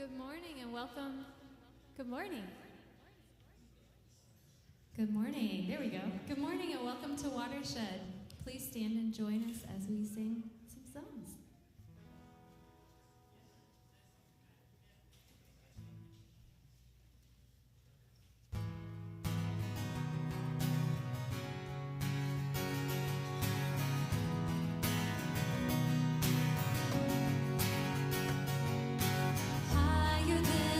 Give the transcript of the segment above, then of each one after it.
Good morning and welcome. Good morning. Good morning. There we go. Good morning and welcome to Watershed. Please stand and join us as we sing some songs. Never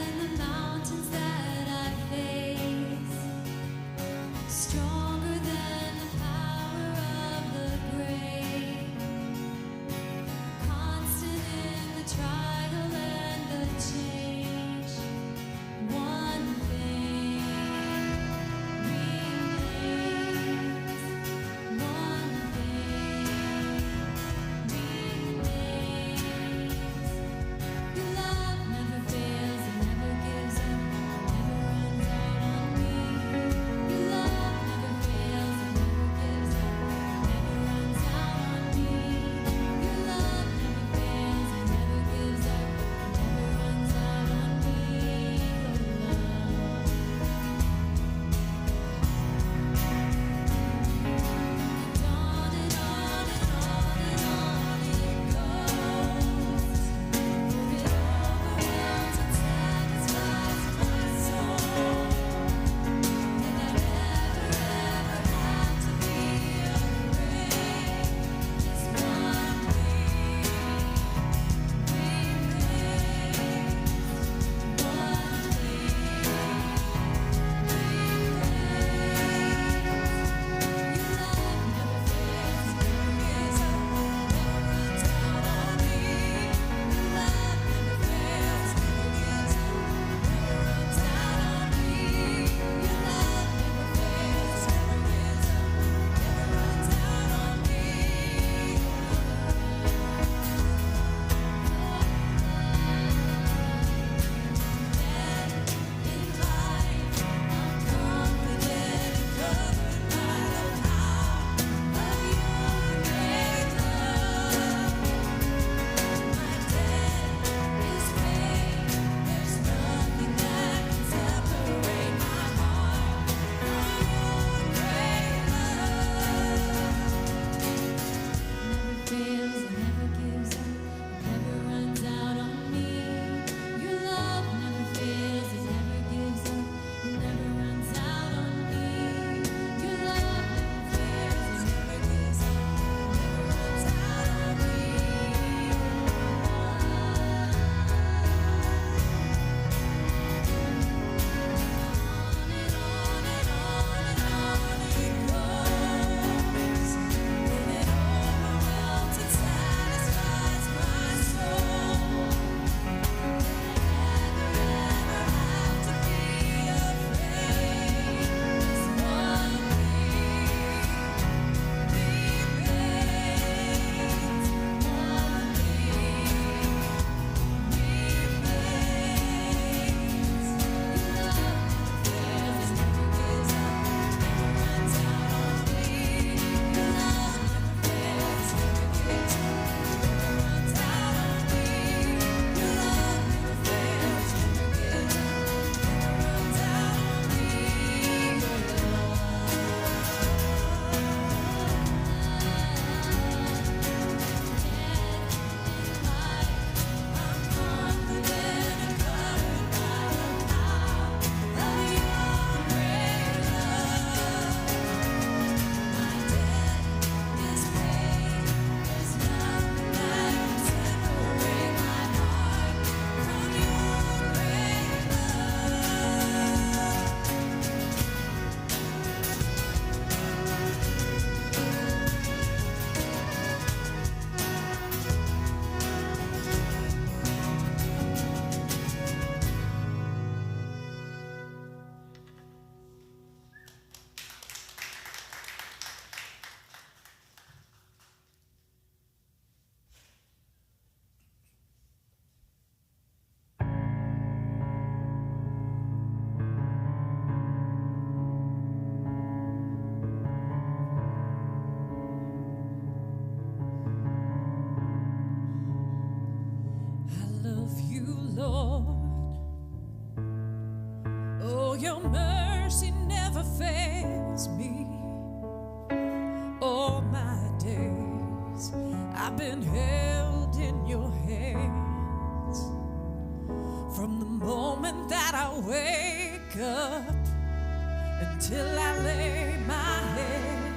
till I lay my head,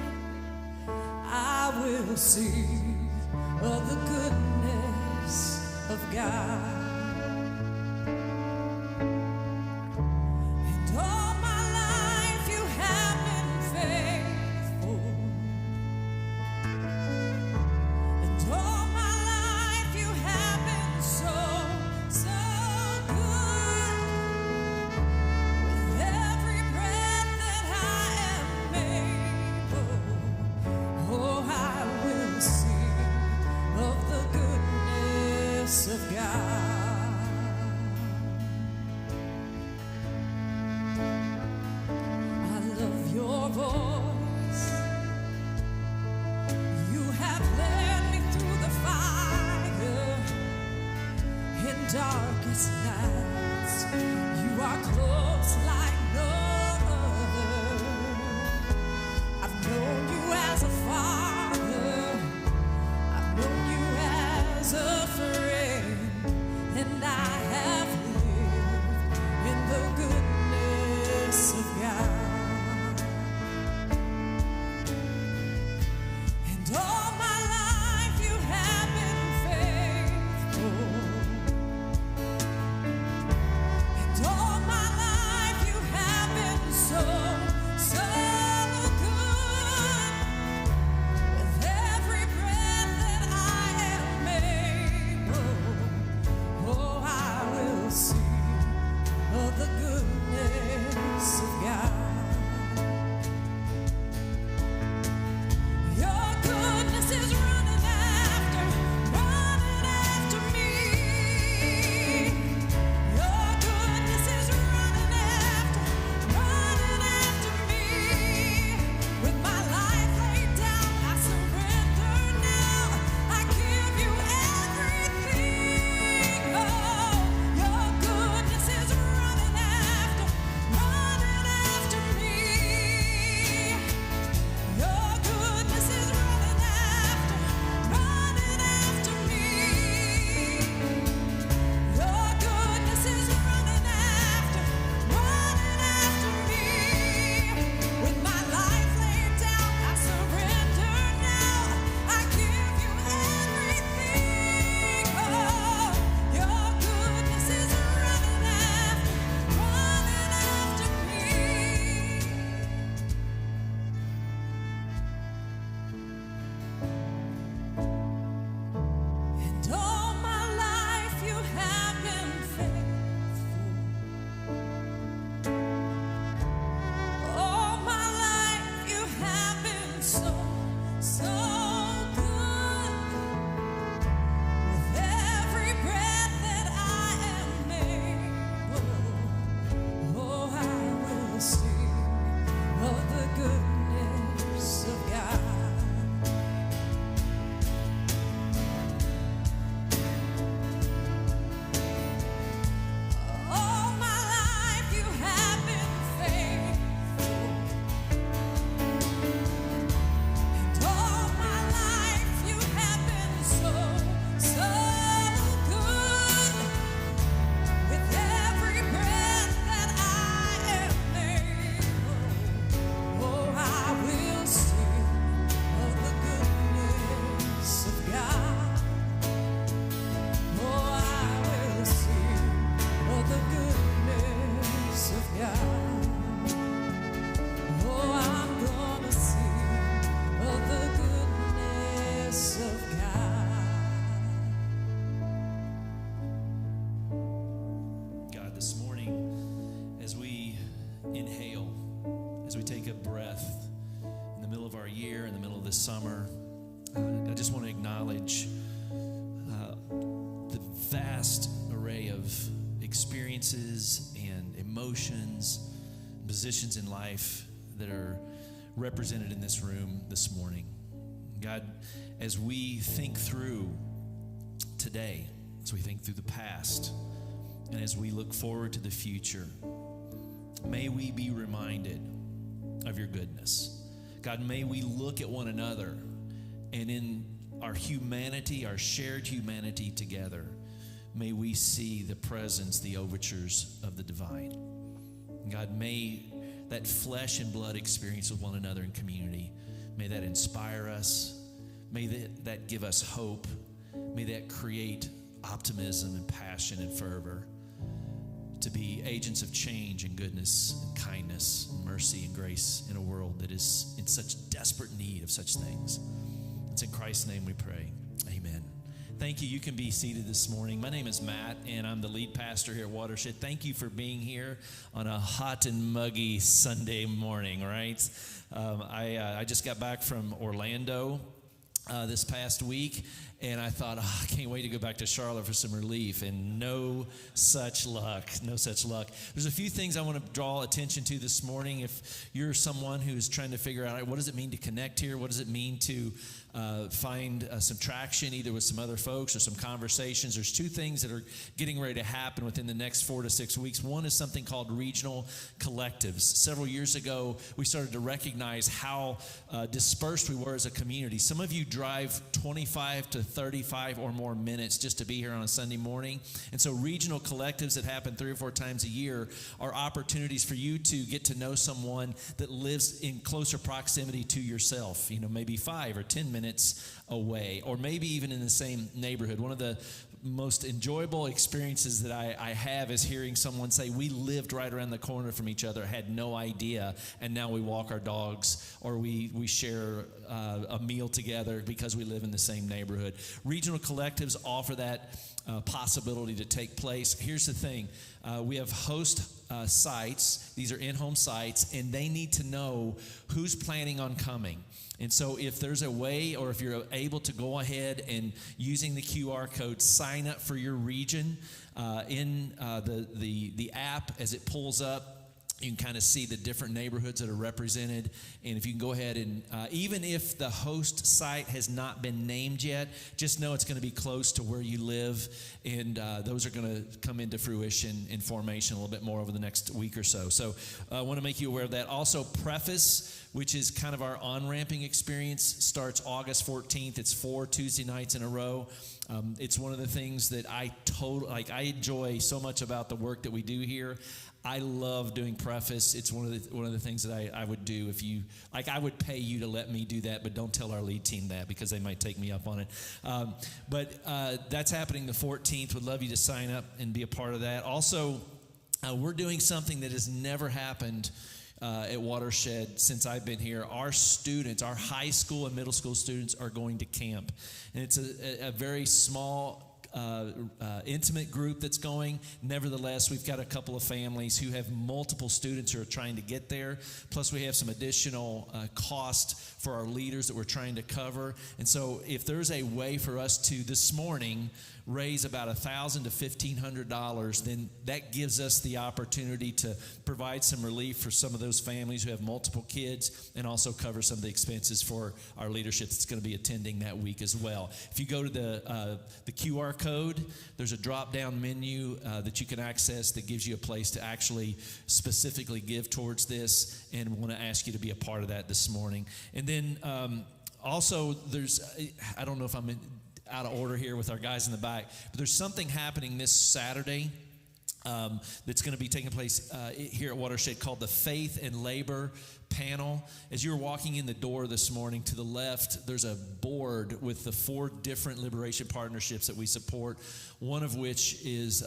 I will sing of the goodness of God. And all my life you have been faithful. And all my life you have been so, so good. With every breath that I am able, oh, I will sing of the goodness of God. I love your voice. You have led me through the fire in darkest nights. You are close like no other. I've known you as a father. I've known you as a friend, and I have lived in the goodness of God. And all my life you have been faithful. And all my life you have been so, so good. With every breath that I am able, oh, I will sing of the goodness of God. Your goodness is running after me. Your goodness is running after me. With my life laid down, I surrender now. I give you everything. Oh, your goodness is running after me. Your goodness is running after me. Your goodness is running after me. With my life laid down, I surrender now. I give you everything. Oh, your goodness is running after me. And all my life you have been faithful. All my life you have been so, so good. With every breath that I am able, oh, I will sing of the goodness of God. All my life you have been faithful. And all my life you have been so, so good. With every breath that I am able, oh, I will sing of the goodness of God. Oh, I will sing of the goodness of God. Oh, I'm gonna sing of the goodness of God. God, this morning, as we inhale, as we take a breath in the middle of our year, in the middle of this summer, I just want to acknowledge the vast array of experiences and emotions, positions in life that are represented in this room this morning. God, as we think through today, as we think through the past, and as we look forward to the future, may we be reminded of your goodness. God, may we look at one another, and in our humanity, our shared humanity together, may we see the presence, the overtures of the divine. God, may that flesh and blood experience with one another in community. May that inspire us. May that give us hope. May that create optimism and passion and fervor to be agents of change and goodness and kindness and mercy and grace in a world that is in such desperate need of such things. It's in Christ's name we pray. Amen. Thank you. You can be seated this morning. My name is Matt, and I'm the lead pastor here at Watershed. Thank you for being here on a hot and muggy Sunday morning, right? I just got back from Orlando this past week, and I thought, I can't wait to go back to Charlotte for some relief, and no such luck. There's a few things I want to draw attention to this morning. If you're someone who's trying to figure out, what does it mean to connect here? What does it mean to find some traction either with some other folks or some conversations? There's two things that are getting ready to happen within the next 4 to 6 weeks. One is something called regional collectives. Several years ago, we started to recognize how dispersed we were as a community. Some of you drive 25 to 35 or more minutes just to be here on a Sunday morning. And so regional collectives that happen 3 or 4 times a year are opportunities for you to get to know someone that lives in closer proximity to yourself, maybe 5 or 10 minutes away, or maybe even in the same neighborhood. One of the most enjoyable experiences that I have is hearing someone say, we lived right around the corner from each other, had no idea, and now we walk our dogs, or we share a meal together because we live in the same neighborhood. Regional collectives offer that possibility to take place. Here's the thing. We have host sites. These are in-home sites, and they need to know who's planning on coming. And so if there's a way, or if you're able to go ahead and using the QR code, sign up for your region in the app as it pulls up. You can kind of see the different neighborhoods that are represented. And if you can go ahead and, even if the host site has not been named yet, just know it's going to be close to where you live. And those are going to come into fruition in formation a little bit more over the next week or so. So I want to make you aware of that. Also, Preface, which is kind of our on-ramping experience, starts August 14th. It's 4 Tuesday nights in a row. It's one of the things that I enjoy so much about the work that we do here. I love doing Preface. It's one of the things that I would do if you, I would pay you to let me do that, but don't tell our lead team that because they might take me up on it. But that's happening the 14th. Would love you to sign up and be a part of that. Also, we're doing something that has never happened at Watershed since I've been here. Our students, our high school and middle school students, are going to camp. And it's a very small intimate group that's going. Nevertheless, we've got a couple of families who have multiple students who are trying to get there. Plus, we have some additional cost for our leaders that we're trying to cover. And so if there's a way for us to, this morning, raise about $1,000 to $1,500, then that gives us the opportunity to provide some relief for some of those families who have multiple kids, and also cover some of the expenses for our leadership that's going to be attending that week as well. If you go to the QR code, there's a drop-down menu that you can access that gives you a place to actually specifically give towards this, and we want to ask you to be a part of that this morning. And then also there's, I don't know if I'm out of order here with our guys in the back, but there's something happening this Saturday that's going to be taking place here at Watershed called the Faith and Labor Panel. As you're walking in the door this morning, to the left, there's a board with the 4 different liberation partnerships that we support, one of which is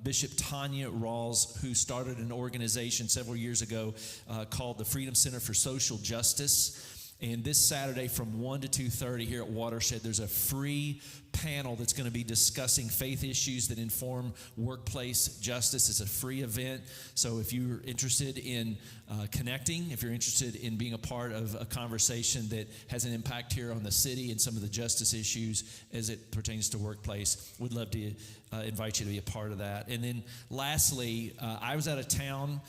Bishop Tanya Rawls, who started an organization several years ago called the Freedom Center for Social Justice. And this Saturday from 1 to 2:30 here at Watershed, there's a free panel that's going to be discussing faith issues that inform workplace justice. It's a free event. So if you're interested in connecting, if you're interested in being a part of a conversation that has an impact here on the city and some of the justice issues as it pertains to workplace, we'd love to invite you to be a part of that. And then lastly, I was out of town.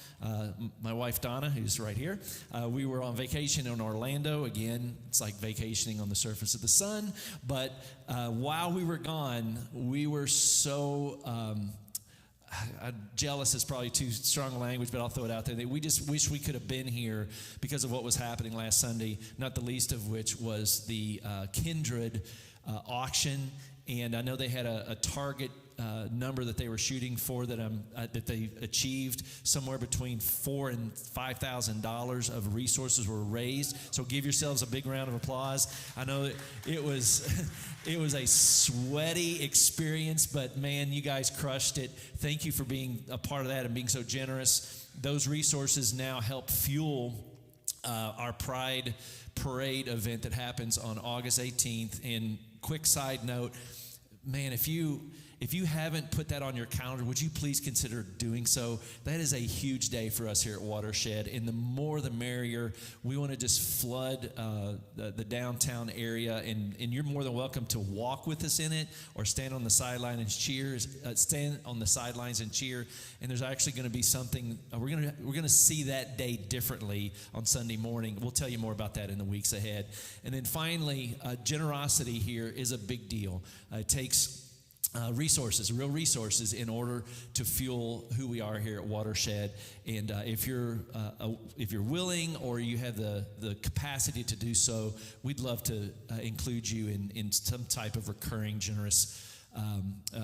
My wife, Donna, who's right here, we were on vacation in Orlando. Again, it's like vacationing on the surface of the sun. But while we were gone, we were so jealous is probably too strong a language, but I'll throw it out there. That we just wish we could have been here because of what was happening last Sunday, not the least of which was the Kindred auction. And I know they had a Target number that they were shooting for that they achieved. Somewhere between $4,000 and $5,000 of resources were raised. So give yourselves a big round of applause. I know it was it was a sweaty experience, but man, you guys crushed it. Thank you for being a part of that and being so generous. Those resources now help fuel our Pride Parade event that happens on August 18th. And quick side note, man, if you haven't put that on your calendar, would you please consider doing so? That is a huge day for us here at Watershed, and the more the merrier. We want to just flood the downtown area, and you're more than welcome to walk with us in it or stand on the sideline and cheer. Stand on the sidelines and cheer. And there's actually going to be something we're going to see that day differently on Sunday morning. We'll tell you more about that in the weeks ahead. And then finally, generosity here is a big deal. It takes resources, real resources, in order to fuel who we are here at Watershed. And if you're willing or you have the capacity to do so, we'd love to include you in some type of recurring generous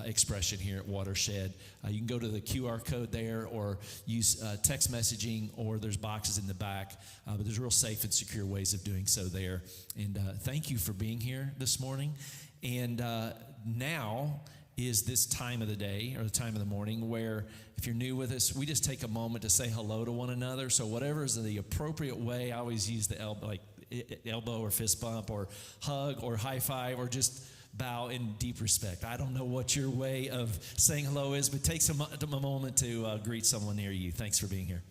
expression here at Watershed. You can go to the QR code there or use text messaging, or there's boxes in the back. But there's real safe and secure ways of doing so there. And thank you for being here this morning. And now is this time of the day or the time of the morning where, if you're new with us, we just take a moment to say hello to one another. So whatever is the appropriate way, I always use the elbow or fist bump or hug or high five or just bow in deep respect. I don't know what your way of saying hello is, but take a moment to greet someone near you. Thanks for being here.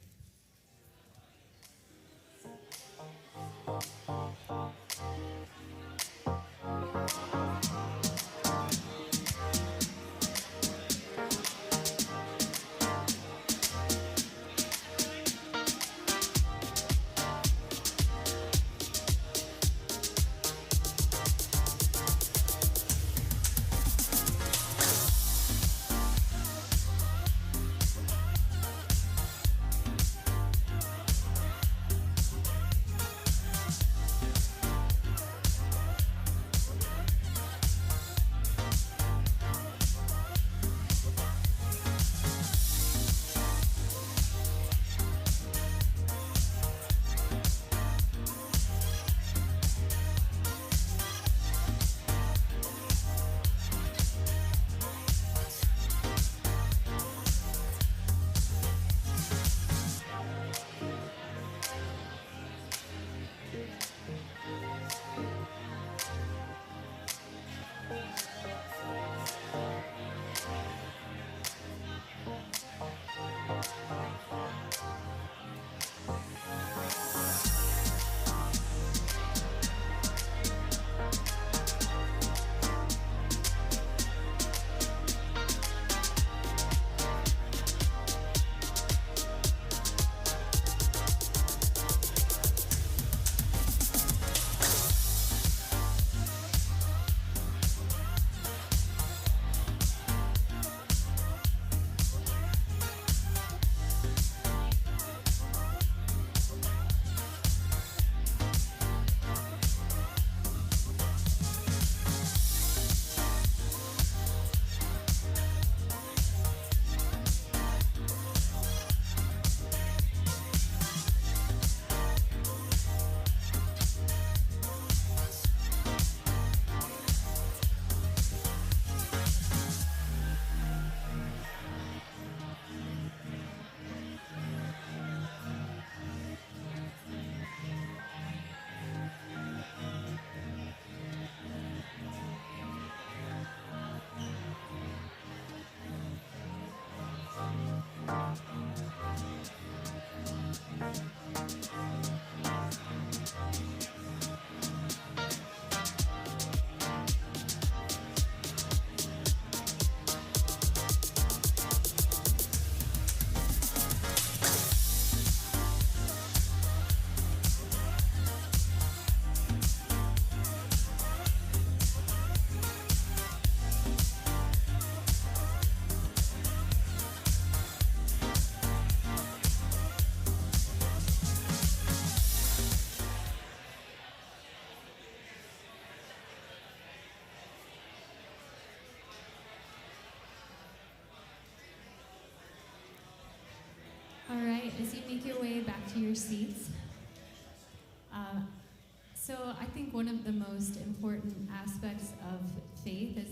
your seats. So I think one of the most important aspects of faith is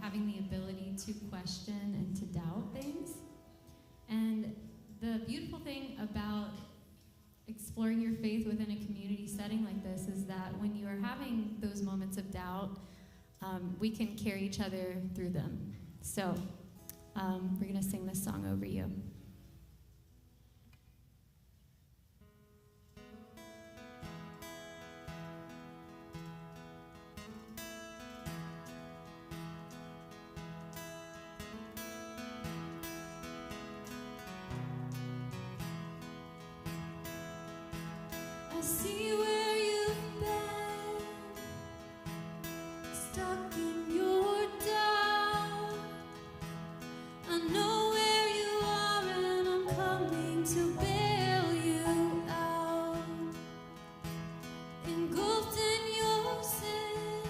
having the ability to question and to doubt things. And the beautiful thing about exploring your faith within a community setting like this is that when you are having those moments of doubt, we can carry each other through them. So we're going to sing this song over you. I see where you've been, stuck in your doubt. I know where you are and I'm coming to bail you out. Engulfed in your sin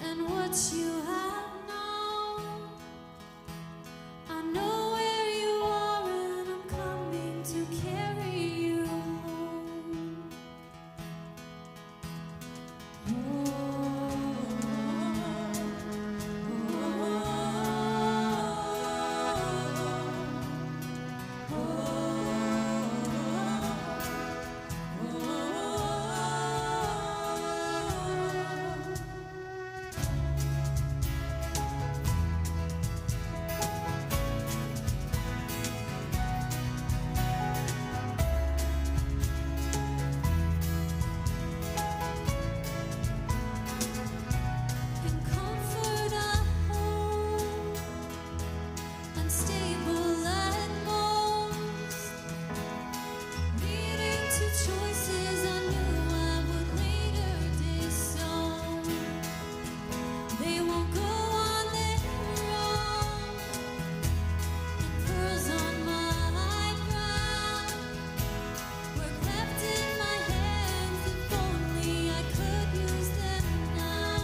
and what you have known. I know where you are and I'm coming to carry you home. In comfort I hold, unstable at most, leading to choices I knew I would later disown. They won't go on their own, and pearls on my brow were cleft in my hands. If only I could use them now.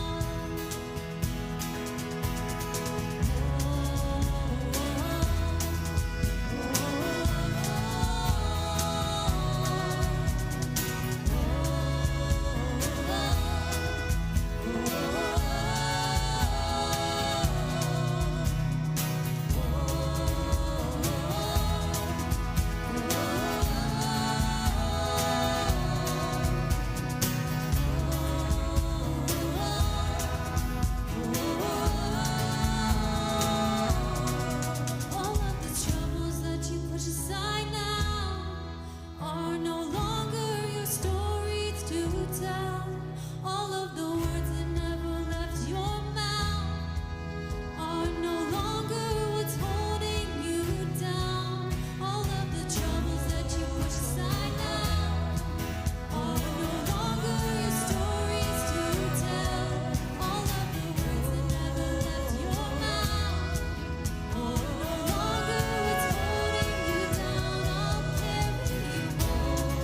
All of the troubles that you push aside now are no longer your stories to tell. All of the words that never left your mouth are no longer what's holding you down. All of the troubles that you push aside now are no longer your stories to tell. All of the words that never left your mouth are no longer what's holding you down. I'll carry you home.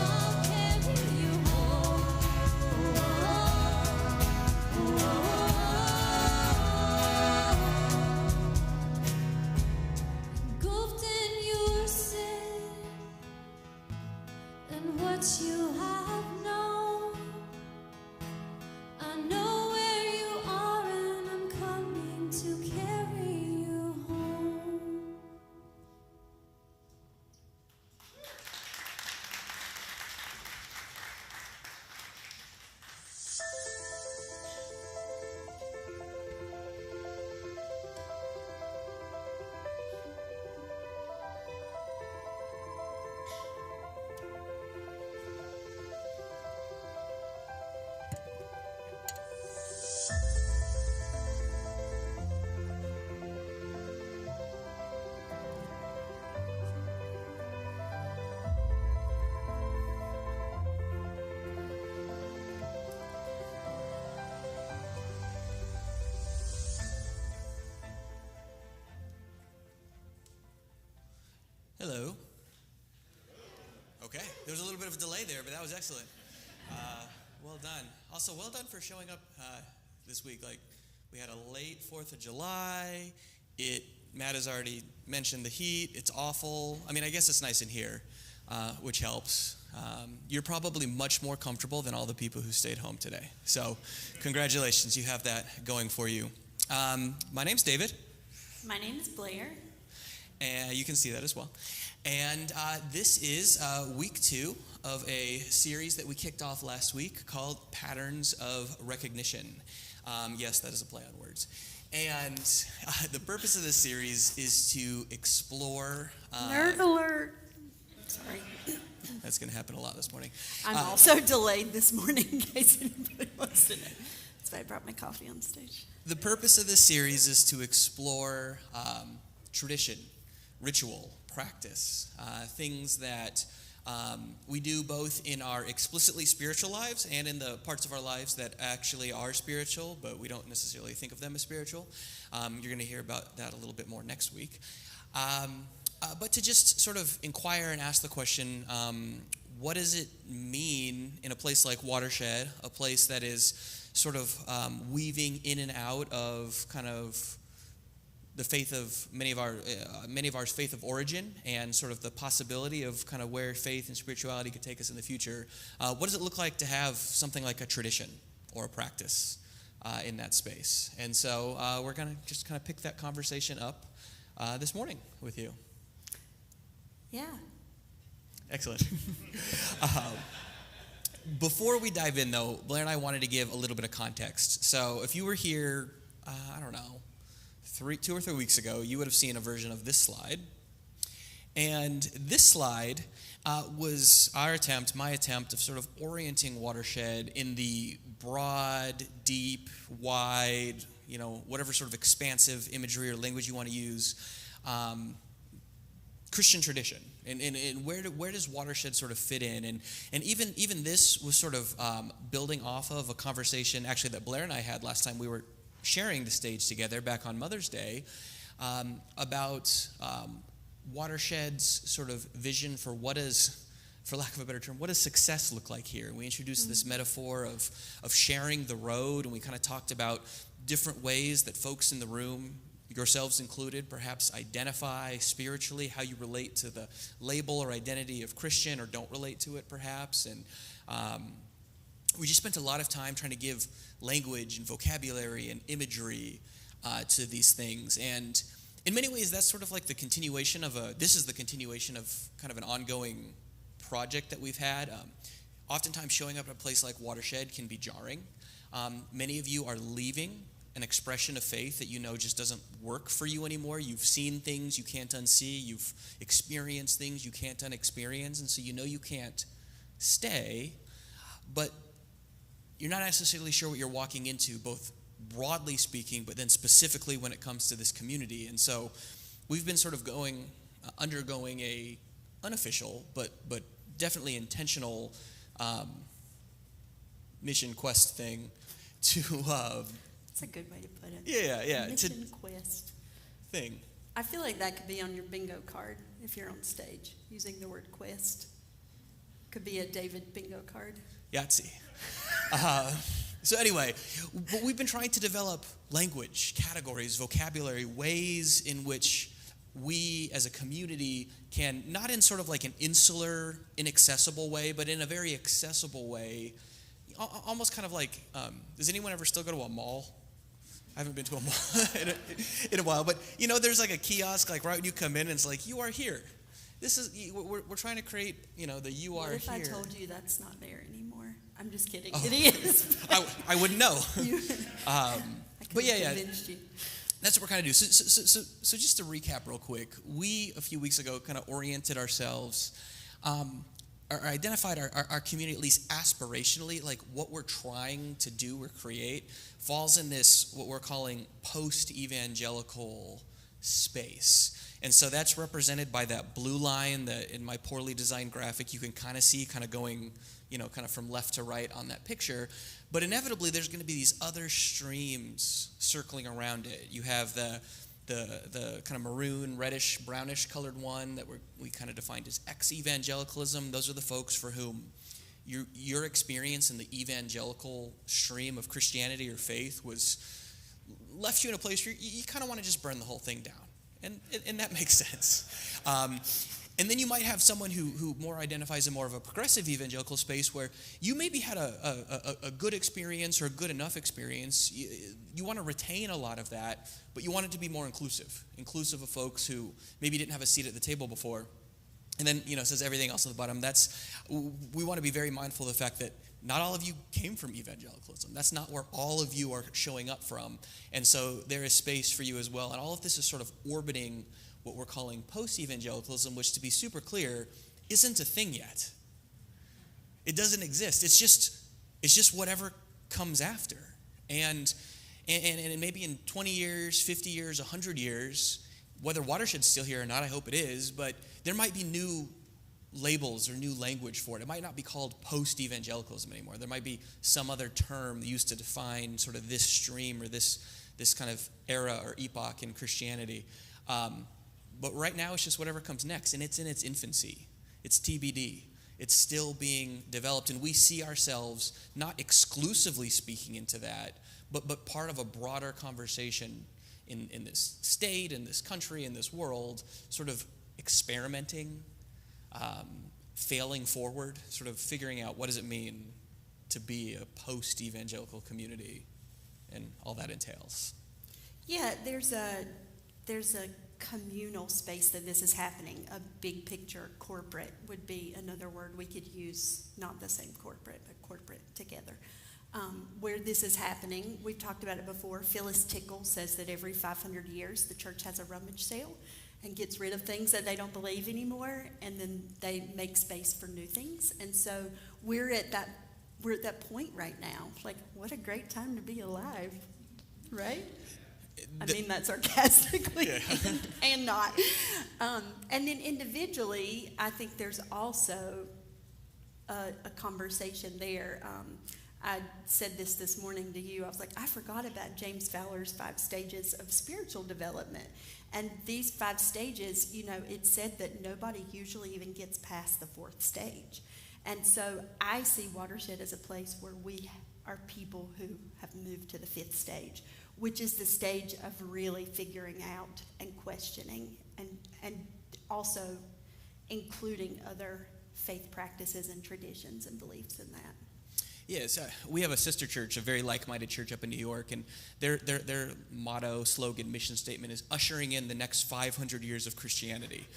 I'll carry you home. Engulfed in your sin and what you have known. I know where you are and I'm coming to carry you home. Hello. Okay, there was a little bit of a delay there, but that was excellent. Well done. Also, well done for showing up this week. Like, We had a late 4th of July. Matt has already mentioned the heat. It's awful. I mean, I guess it's nice in here, which helps. You're probably much more comfortable than all the people who stayed home today. So congratulations, you have that going for you. My name's David. My name is Blair. And you can see that as well. And this is week 2 of a series that we kicked off last week called Patterns of Recognition. Yes, that is a play on words. And the purpose of this series is to explore... Nerd alert. Sorry. That's going to happen a lot this morning. I'm also delayed this morning, in case anybody wants to know. That's why I brought my coffee on stage. The purpose of this series is to explore tradition, ritual, practice, things that we do both in our explicitly spiritual lives and in the parts of our lives that actually are spiritual, but we don't necessarily think of them as spiritual. You're going to hear about that a little bit more next week. But to just sort of inquire and ask the question, what does it mean in a place like Watershed, a place that is sort of weaving in and out of kind of the faith of many of our faith of origin and sort of the possibility of kind of where faith and spirituality could take us in the future. What does it look like to have something like a tradition or a practice in that space? And so we're going to just kind of pick that conversation up this morning with you. Yeah. Excellent. Before we dive in, though, Blair and I wanted to give a little bit of context. So if you were here, I don't know, 2 or 3 weeks ago, you would have seen a version of this slide. And this slide was my attempt of sort of orienting Watershed in the broad, deep, wide, whatever sort of expansive imagery or language you want to use, Christian tradition. And where does Watershed sort of fit in? And even this was sort of building off of a conversation actually that Blair and I had last time we were sharing the stage together back on Mother's Day about Watershed's sort of vision for what is, for lack of a better term, what does success look like here? And we introduced this metaphor of sharing the road, and we kind of talked about different ways that folks in the room, yourselves included, perhaps identify spiritually, how you relate to the label or identity of Christian or don't relate to it perhaps. And we just spent a lot of time trying to give language and vocabulary and imagery to these things. And in many ways, that's sort of like the continuation of kind of an ongoing project that we've had. Oftentimes showing up at a place like Watershed can be jarring. Many of you are leaving an expression of faith that just doesn't work for you anymore. You've seen things you can't unsee. You've experienced things you can't unexperience. And so you can't stay, but you're not necessarily sure what you're walking into, both broadly speaking, but then specifically when it comes to this community. And so we've been sort of undergoing a unofficial, but definitely intentional mission quest thing to... That's a good way to put it. Yeah. Mission quest. Thing. I feel like that could be on your bingo card if you're on stage, using the word quest. Could be a David bingo card. Yahtzee. So anyway, but we've been trying to develop language, categories, vocabulary, ways in which we as a community can, not in sort of like an insular, inaccessible way, but in a very accessible way, almost kind of like, does anyone ever still go to a mall? I haven't been to a mall in a while, but there's like a kiosk, like right when you come in, and it's like, you are here. We're trying to create, the you are here. What if I told you that's not there anymore? I'm just kidding. Oh. It is. I wouldn't know. But yeah. Convinced you. That's what we're kind of doing. So just to recap real quick, we a few weeks ago kind of oriented ourselves, or identified our community, at least aspirationally, like what we're trying to do or create falls in this, what we're calling post-evangelical space. And so that's represented by that blue line that in my poorly designed graphic you can kind of see kind of going, kind of from left to right on that picture. But inevitably there's going to be these other streams circling around it. You have the kind of maroon, reddish, brownish colored one that we kind of defined as ex-evangelicalism. Those are the folks for whom your experience in the evangelical stream of Christianity or faith was left you in a place where you kind of want to just burn the whole thing down. And that makes sense. And then you might have someone who more identifies in more of a progressive evangelical space where you maybe had a good experience or a good enough experience. You want to retain a lot of that, but you want it to be more inclusive of folks who maybe didn't have a seat at the table before. And then, it says everything else on the bottom. We want to be very mindful of the fact that not all of you came from evangelicalism. That's not where all of you are showing up from. And so there is space for you as well. And all of this is sort of orbiting what we're calling post-evangelicalism, which, to be super clear, isn't a thing yet. It doesn't exist. It's just whatever comes after. And maybe in 20 years, 50 years, 100 years, whether Watershed's still here or not, I hope it is, but there might be new labels or new language for it. It might not be called post-evangelicalism anymore. There might be some other term used to define sort of this stream or this kind of era or epoch in Christianity. But right now, it's just whatever comes next, and it's in its infancy. It's TBD. It's still being developed, and we see ourselves not exclusively speaking into that, but part of a broader conversation in this state, in this country, in this world, sort of experimenting, failing forward, sort of figuring out what does it mean to be a post-evangelical community and all that entails. Yeah, there's a communal space that this is happening. A big picture corporate would be another word we could use, not the same corporate, but corporate together. Where this is happening, we've talked about it before. Phyllis Tickle says that every 500 years the church has a rummage sale and gets rid of things that they don't believe anymore, and then they make space for new things. And so we're at that point right now. Like, what a great time to be alive, right? I mean that sarcastically and not. And then individually, I think there's also a conversation there. I said this morning to you. I was like, I forgot about James Fowler's 5 stages of spiritual development. And these 5 stages, it said that nobody usually even gets past the 4th stage. And so I see Watershed as a place where we are people who have moved to the 5th stage, which is the stage of really figuring out and questioning and also including other faith practices and traditions and beliefs in that. Yes, we have a sister church, a very like-minded church up in New York, and their motto, slogan, mission statement is ushering in the next 500 years of Christianity,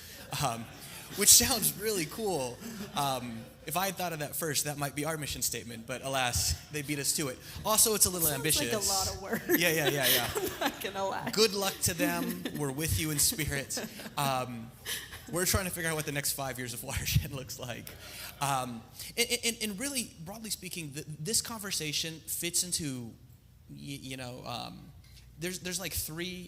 which sounds really cool. If I had thought of that first, that might be our mission statement, but alas, they beat us to it. Also, it's a little ambitious. Sounds like a lot of work. Yeah. I'm not going to lie. Good luck to them. We're with you in spirit. We're trying to figure out what the next 5 years of Watershed looks like. And really, broadly speaking, this conversation fits into, there's like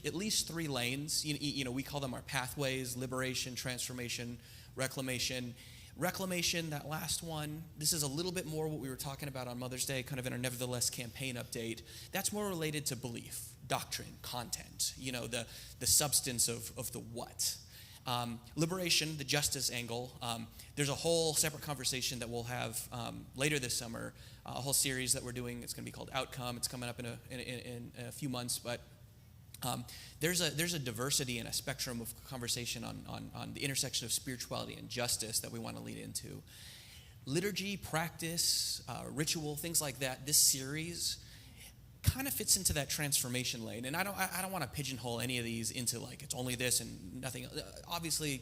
at least three lanes. We call them our pathways: liberation, transformation, reclamation. Reclamation, that last one, this is a little bit more what we were talking about on Mother's Day, kind of in our Nevertheless campaign update. That's more related to belief, doctrine, content, the substance of the what. Liberation, the justice angle, there's a whole separate conversation that we'll have later this summer, a whole series that we're doing. It's going to be called Outcome. It's coming up in a few months, but there's a diversity and a spectrum of conversation on the intersection of spirituality and justice that we want to lead into. Liturgy, practice, ritual, things like that. This series kind of fits into that transformation lane, and I don't want to pigeonhole any of these into like it's only this and nothing. Obviously,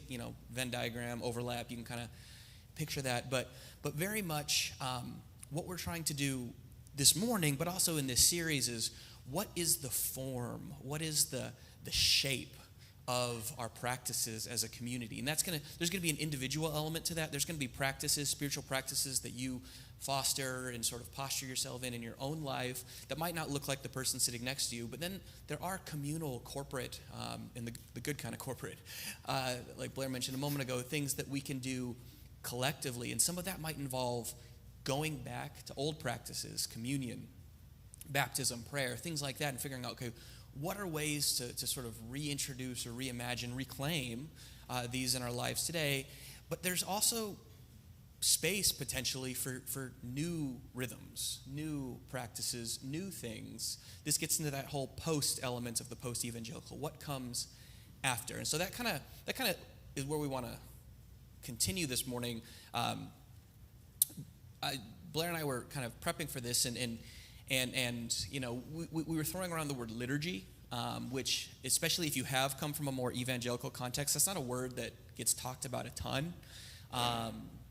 Venn diagram overlap. You can kind of picture that, but very much what we're trying to do this morning, but also in this series, is what is the form? What is the shape of our practices as a community? And there's going to be an individual element to that. There's going to be practices, spiritual practices that you foster and sort of posture yourself in your own life that might not look like the person sitting next to you, but then there are communal, corporate, and the good kind of corporate, like Blair mentioned a moment ago, things that we can do collectively, and some of that might involve going back to old practices, communion, baptism, prayer, things like that, and figuring out, okay, what are ways to sort of reintroduce or reimagine, reclaim these in our lives today. But there's also space potentially for new rhythms, new practices, new things. This gets into that whole post element of the post-evangelical. What comes after? And so that kind of is where we want to continue this morning. Blair and I were kind of prepping for this, and you know, we were throwing around the word liturgy, which, especially if you have come from a more evangelical context, that's not a word that gets talked about a ton.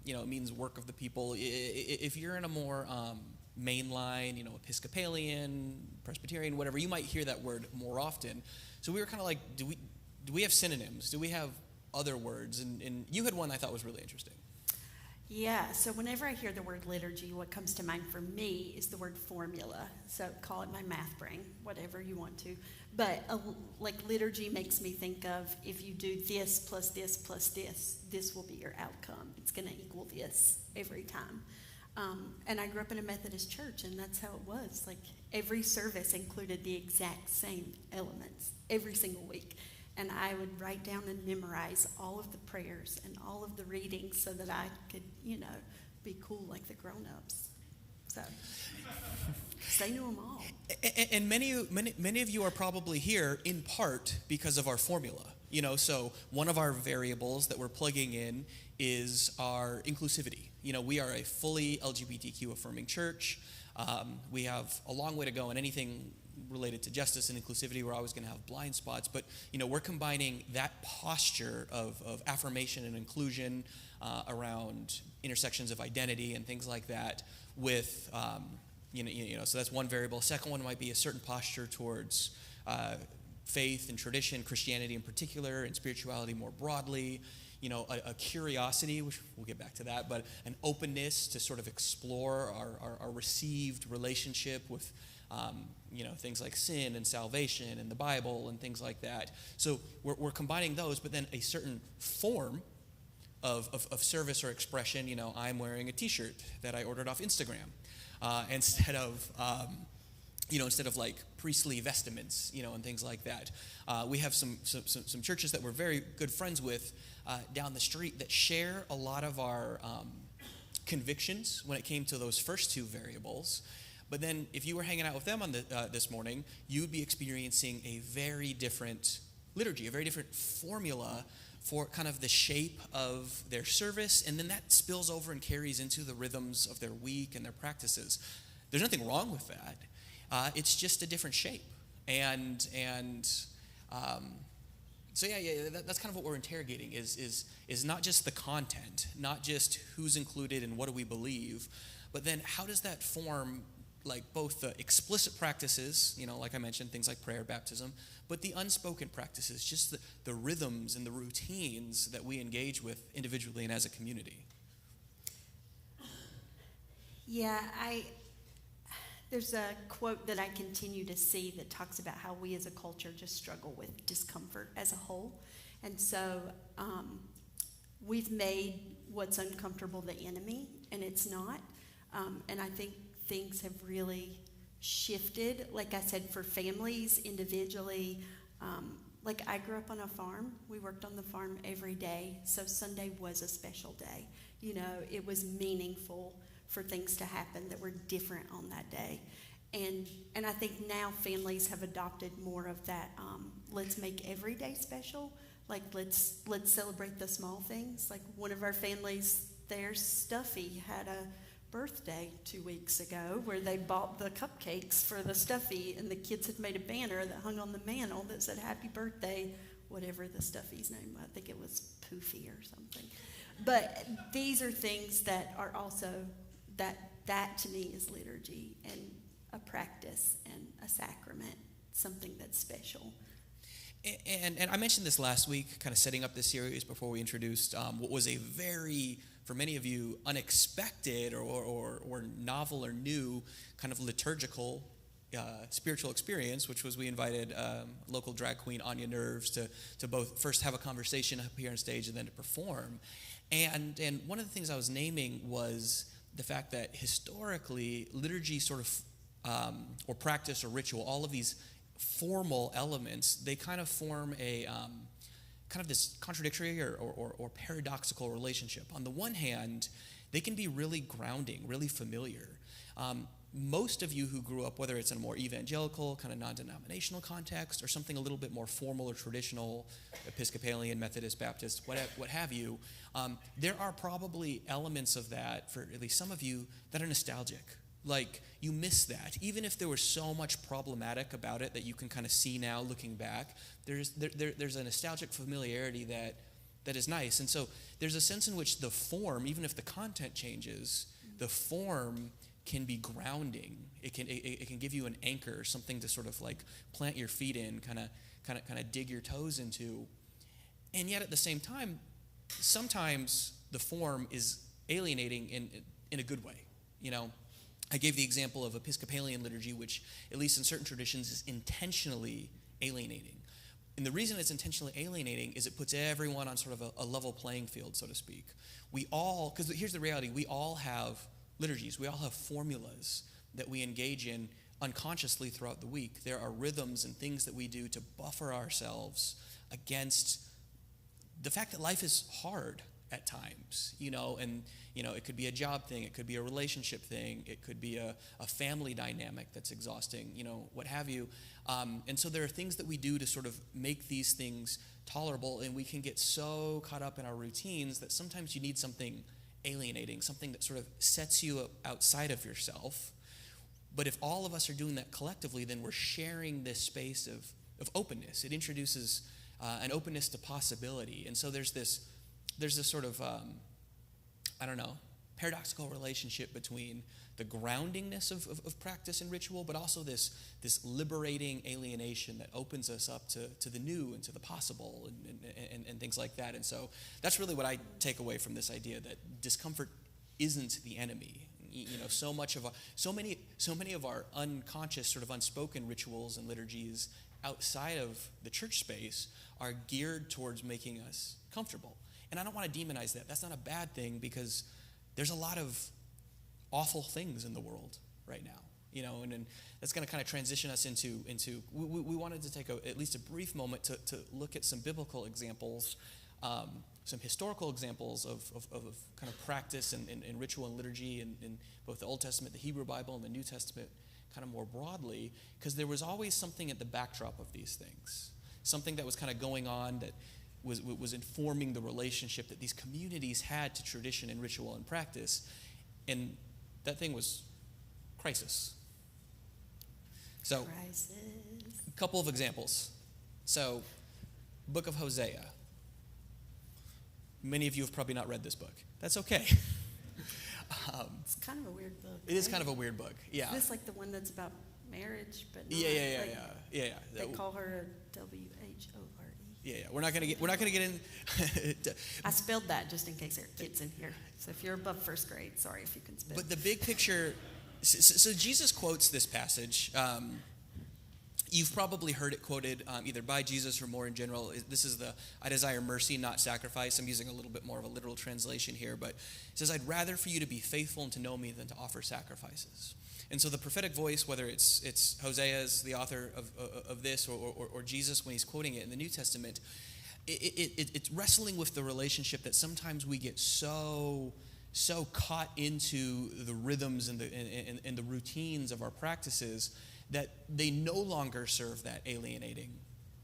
You know, it means work of the people. If you're in a more mainline, you know, Episcopalian, Presbyterian, whatever, you might hear that word more often. So we were kind of like, do we have synonyms? Do we have other words? And you had one I thought was really interesting. Yeah, so whenever I hear the word liturgy, what comes to mind for me is the word formula. So call it my math brain, whatever you want to. But like liturgy makes me think of, if you do this plus this plus this will be your outcome. It's going to equal this every time. And I grew up in a Methodist church, and that's how it was. Like every service included the exact same elements every single week. And I would write down and memorize all of the prayers and all of the readings so that I could, you know, be cool like the grown-ups. So, they knew them all. And many of you are probably here in part because of our formula. You know, so one of our variables that we're plugging in is our inclusivity. You know, we are a fully LGBTQ affirming church. We have a long way to go in anything related to justice and inclusivity. We're always going to have blind spots, but you know, we're combining that posture of affirmation and inclusion around intersections of identity and things like that with you know, so that's one variable. Second one might be a certain posture towards faith and tradition, Christianity in particular, and spirituality more broadly. You know, a curiosity, which we'll get back to that, but an openness to sort of explore our received relationship with you know, things like sin and salvation and the Bible and things like that. So we're combining those, but then a certain form of service or expression. You know, I'm wearing a T-shirt that I ordered off Instagram instead of like priestly vestments, you know, and things like that. We have some churches that we're very good friends with down the street that share a lot of our convictions when it came to those first two variables. But then if you were hanging out with them on this morning, you'd be experiencing a very different liturgy, a very different formula for kind of the shape of their service, and then that spills over and carries into the rhythms of their week and their practices. There's nothing wrong with that. It's just a different shape. And so that's kind of what we're interrogating is not just the content, not just who's included and what do we believe, but then how does that form like both the explicit practices, you know, like I mentioned, things like prayer, baptism, but the unspoken practices, just the rhythms and the routines that we engage with individually and as a community. Yeah, there's a quote that I continue to see that talks about how we as a culture just struggle with discomfort as a whole. And so we've made what's uncomfortable the enemy, and it's not. And I think things have really shifted, like I said, for families, individually. Like I grew up on a farm. We worked on the farm every day, so Sunday was a special day. You know, it was meaningful for things to happen that were different on that day. And I think now families have adopted more of that, let's make every day special. Like let's celebrate the small things. Like one of our families, their Stuffy had a birthday 2 weeks ago where they bought the cupcakes for the Stuffy, and the kids had made a banner that hung on the mantle that said happy birthday, whatever the Stuffy's name was. I think it was Poofy or something. But these are things that are also, that to me is liturgy and a practice and a sacrament, something that's special. And I mentioned this last week, kind of setting up this series before we introduced what was a very, for many of you, unexpected or novel or new kind of liturgical spiritual experience, which was we invited local drag queen Anya Nerves to both first have a conversation up here on stage and then to perform. And one of the things I was naming was the fact that historically liturgy sort of or practice or ritual, all of these formal elements, they kind of form a kind of this contradictory or paradoxical relationship. On the one hand, they can be really grounding, really familiar. Most of you who grew up, whether it's in a more evangelical, kind of non-denominational context, or something a little bit more formal or traditional, Episcopalian, Methodist, Baptist, what have you, there are probably elements of that, for at least some of you, that are nostalgic. Like, you miss that. Even if there was so much problematic about it that you can kind of see now looking back, there's a nostalgic familiarity that is nice. And so there's a sense in which the form, even if the content changes, the form can be grounding. It can give you an anchor, something to sort of like plant your feet in, kind of dig your toes into. And yet at the same time, sometimes the form is alienating in a good way. You know, I gave the example of Episcopalian liturgy, which at least in certain traditions is intentionally alienating. And the reason it's intentionally alienating is it puts everyone on sort of a level playing field, so to speak. We all, because here's the reality, we all have liturgies. We all have formulas that we engage in unconsciously throughout the week. There are rhythms and things that we do to buffer ourselves against the fact that life is hard at times, and it could be a job thing, it could be a relationship thing, it could be a family dynamic that's exhausting, what have you. And so there are things that we do to sort of make these things tolerable, and we can get so caught up in our routines that sometimes you need something alienating, something that sort of sets you outside of yourself. But if all of us are doing that collectively, then we're sharing this space of openness. It introduces an openness to possibility. And so there's this sort of, paradoxical relationship between the groundingness of practice and ritual, but also this liberating alienation that opens us up to the new and to the possible and things like that. And so that's really what I take away from this idea, that discomfort isn't the enemy. So many of our unconscious, sort of unspoken rituals and liturgies outside of the church space are geared towards making us comfortable. And I don't want to demonize that. That's not a bad thing, because there's a lot of awful things in the world right now, and that's going to kind of transition us into we wanted to take at least a brief moment to look at some biblical examples, some historical examples of kind of practice and ritual and liturgy in both the Old Testament, the Hebrew Bible, and the New Testament kind of more broadly, because there was always something at the backdrop of these things, something that was kind of going on that was informing the relationship that these communities had to tradition and ritual and practice. And that thing was crisis. So, a couple of examples. So, book of Hosea. Many of you have probably not read this book. That's okay. It's kind of a weird book. It is kind of a weird book, yeah. Is this like the one that's about marriage, but not? Yeah. They call her a WHORE. Yeah. We're not gonna get in. I spelled that just in case there are kids in here. So if you're above first grade, sorry if you can spell. But the big picture. So Jesus quotes this passage. You've probably heard it quoted either by Jesus or more in general. This is I desire mercy, not sacrifice. I'm using a little bit more of a literal translation here, but it says, I'd rather for you to be faithful and to know me than to offer sacrifices. And so the prophetic voice, whether it's Hosea's, the author of this, or Jesus when he's quoting it in the New Testament, it's wrestling with the relationship that sometimes we get so caught into the rhythms and the routines of our practices that they no longer serve that alienating,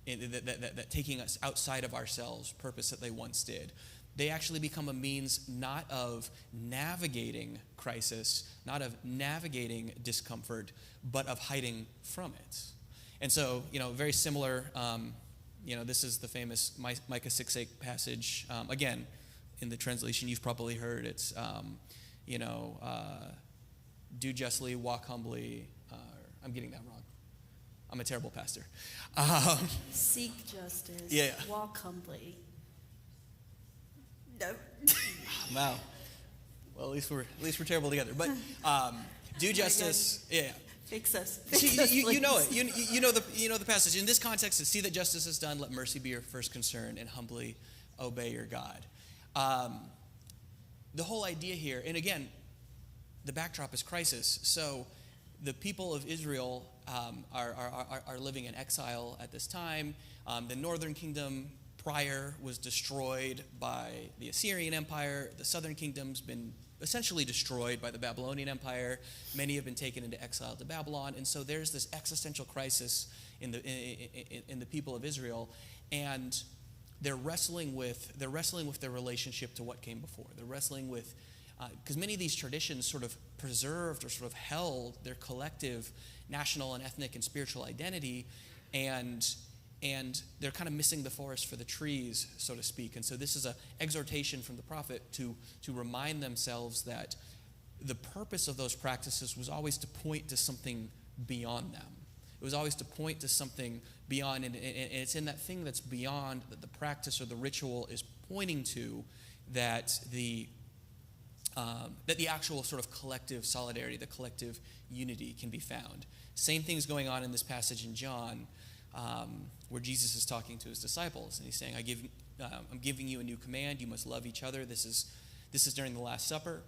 that taking us outside of ourselves purpose that they once did. They actually become a means not of navigating crisis, not of navigating discomfort, but of hiding from it. And so, very similar, this is the famous Micah 6:8 passage. Again, in the translation you've probably heard, it's, do justly, walk humbly. I'm getting that wrong. I'm a terrible pastor. Seek justice. Yeah. Walk humbly. No. Wow. Well, at least we're terrible together. But do justice. Yeah. Fix us. You know it. You know the passage. In this context, it's see that justice is done. Let mercy be your first concern, and humbly obey your God. The whole idea here, and again, the backdrop is crisis. So the people of Israel are living in exile at this time. The northern kingdom prior was destroyed by the Assyrian Empire. The southern kingdom's been essentially destroyed by the Babylonian Empire. Many have been taken into exile to Babylon, and so there's this existential crisis in the people of Israel, and they're wrestling with their relationship to what came before. They're wrestling with, because many of these traditions sort of preserved or sort of held their collective national and ethnic and spiritual identity, and they're kind of missing the forest for the trees, so to speak. And so this is an exhortation from the prophet to remind themselves that the purpose of those practices was always to point to something beyond them. It was always to point to something beyond, and it's in that thing that's beyond that the practice or the ritual is pointing to, that the actual sort of collective solidarity, the collective unity can be found. Same thing's going on in this passage in John, where Jesus is talking to his disciples, and he's saying, I'm giving you a new command. You must love each other. This is during the Last Supper.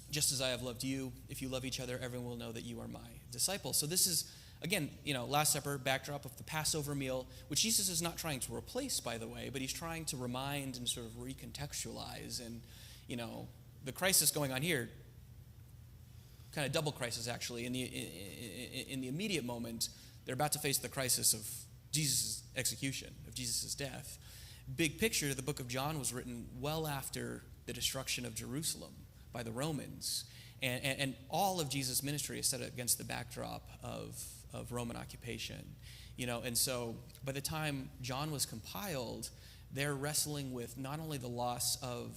Just as I have loved you, if you love each other, everyone will know that you are my disciples. So this is, again, Last Supper, backdrop of the Passover meal, which Jesus is not trying to replace, by the way, but he's trying to remind and sort of recontextualize. And, the crisis going on here, kind of double crisis, actually. In the immediate moment, they're about to face the crisis of Jesus' execution, of Jesus' death. Big picture, the book of John was written well after the destruction of Jerusalem by the Romans. And all of Jesus' ministry is set against the backdrop of Roman occupation. And so by the time John was compiled, they're wrestling with not only the loss of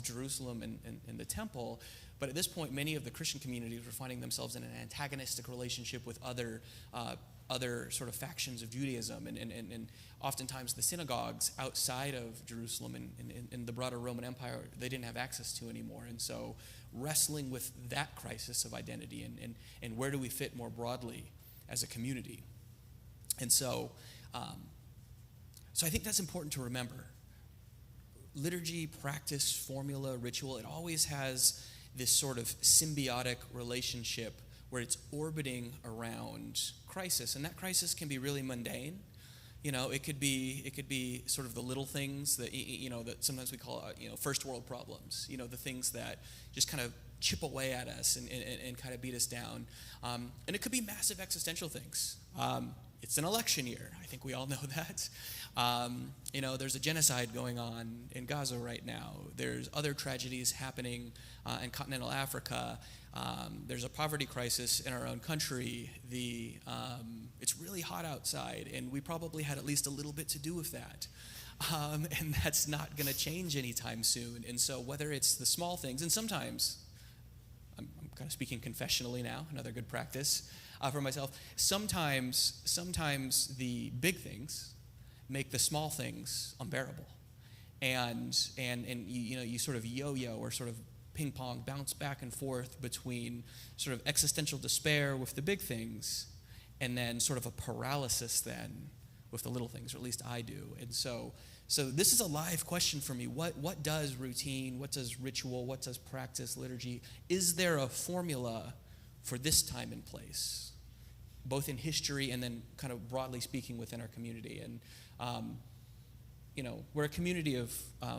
Jerusalem and the temple, but at this point, many of the Christian communities were finding themselves in an antagonistic relationship with other sort of factions of Judaism, and oftentimes the synagogues outside of Jerusalem and the broader Roman Empire, they didn't have access to anymore. And so wrestling with that crisis of identity and where do we fit more broadly as a community. And so I think that's important to remember. Liturgy, practice, formula, ritual, it always has this sort of symbiotic relationship where it's orbiting around crisis, and that crisis can be really mundane. It could be sort of the little things that that sometimes we call first world problems. The things that just kind of chip away at us and kind of beat us down, and it could be massive existential things. It's an election year. I think we all know that. There's a genocide going on in Gaza right now. There's other tragedies happening in continental Africa. There's a poverty crisis in our own country. It's really hot outside, and we probably had at least a little bit to do with that. And that's not going to change anytime soon. And so whether it's the small things, and sometimes, I'm kind of speaking confessionally now, another good practice for myself, sometimes the big things make the small things unbearable. And you sort of yo-yo or sort of ping pong, bounce back and forth between sort of existential despair with the big things and then sort of a paralysis then with the little things, or at least I do. And so this is a live question for me. What does routine, what does ritual, what does practice, liturgy, is there a formula for this time and place, both in history and then kind of broadly speaking within our community? And we're a community of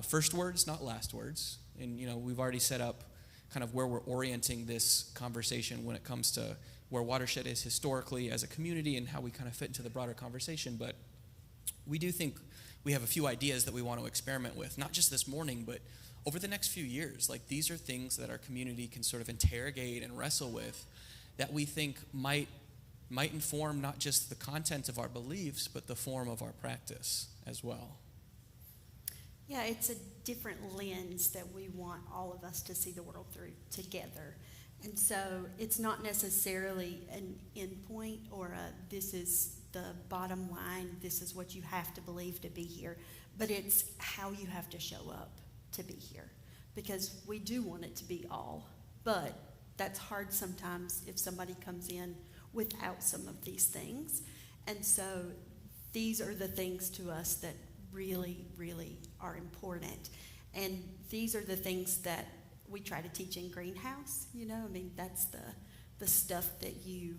first words, not last words. And, we've already set up kind of where we're orienting this conversation when it comes to where Watershed is historically as a community and how we kind of fit into the broader conversation. But we do think we have a few ideas that we want to experiment with, not just this morning, but over the next few years. Like, these are things that our community can sort of interrogate and wrestle with that we think might inform not just the content of our beliefs, but the form of our practice as well. Yeah, it's a different lens that we want all of us to see the world through together. And so it's not necessarily an endpoint or this is the bottom line, this is what you have to believe to be here, but it's how you have to show up to be here. Because we do want it to be all, but that's hard sometimes if somebody comes in without some of these things. And so these are the things to us that really, really are important. And these are the things that we try to teach in Greenhouse. That's the stuff that the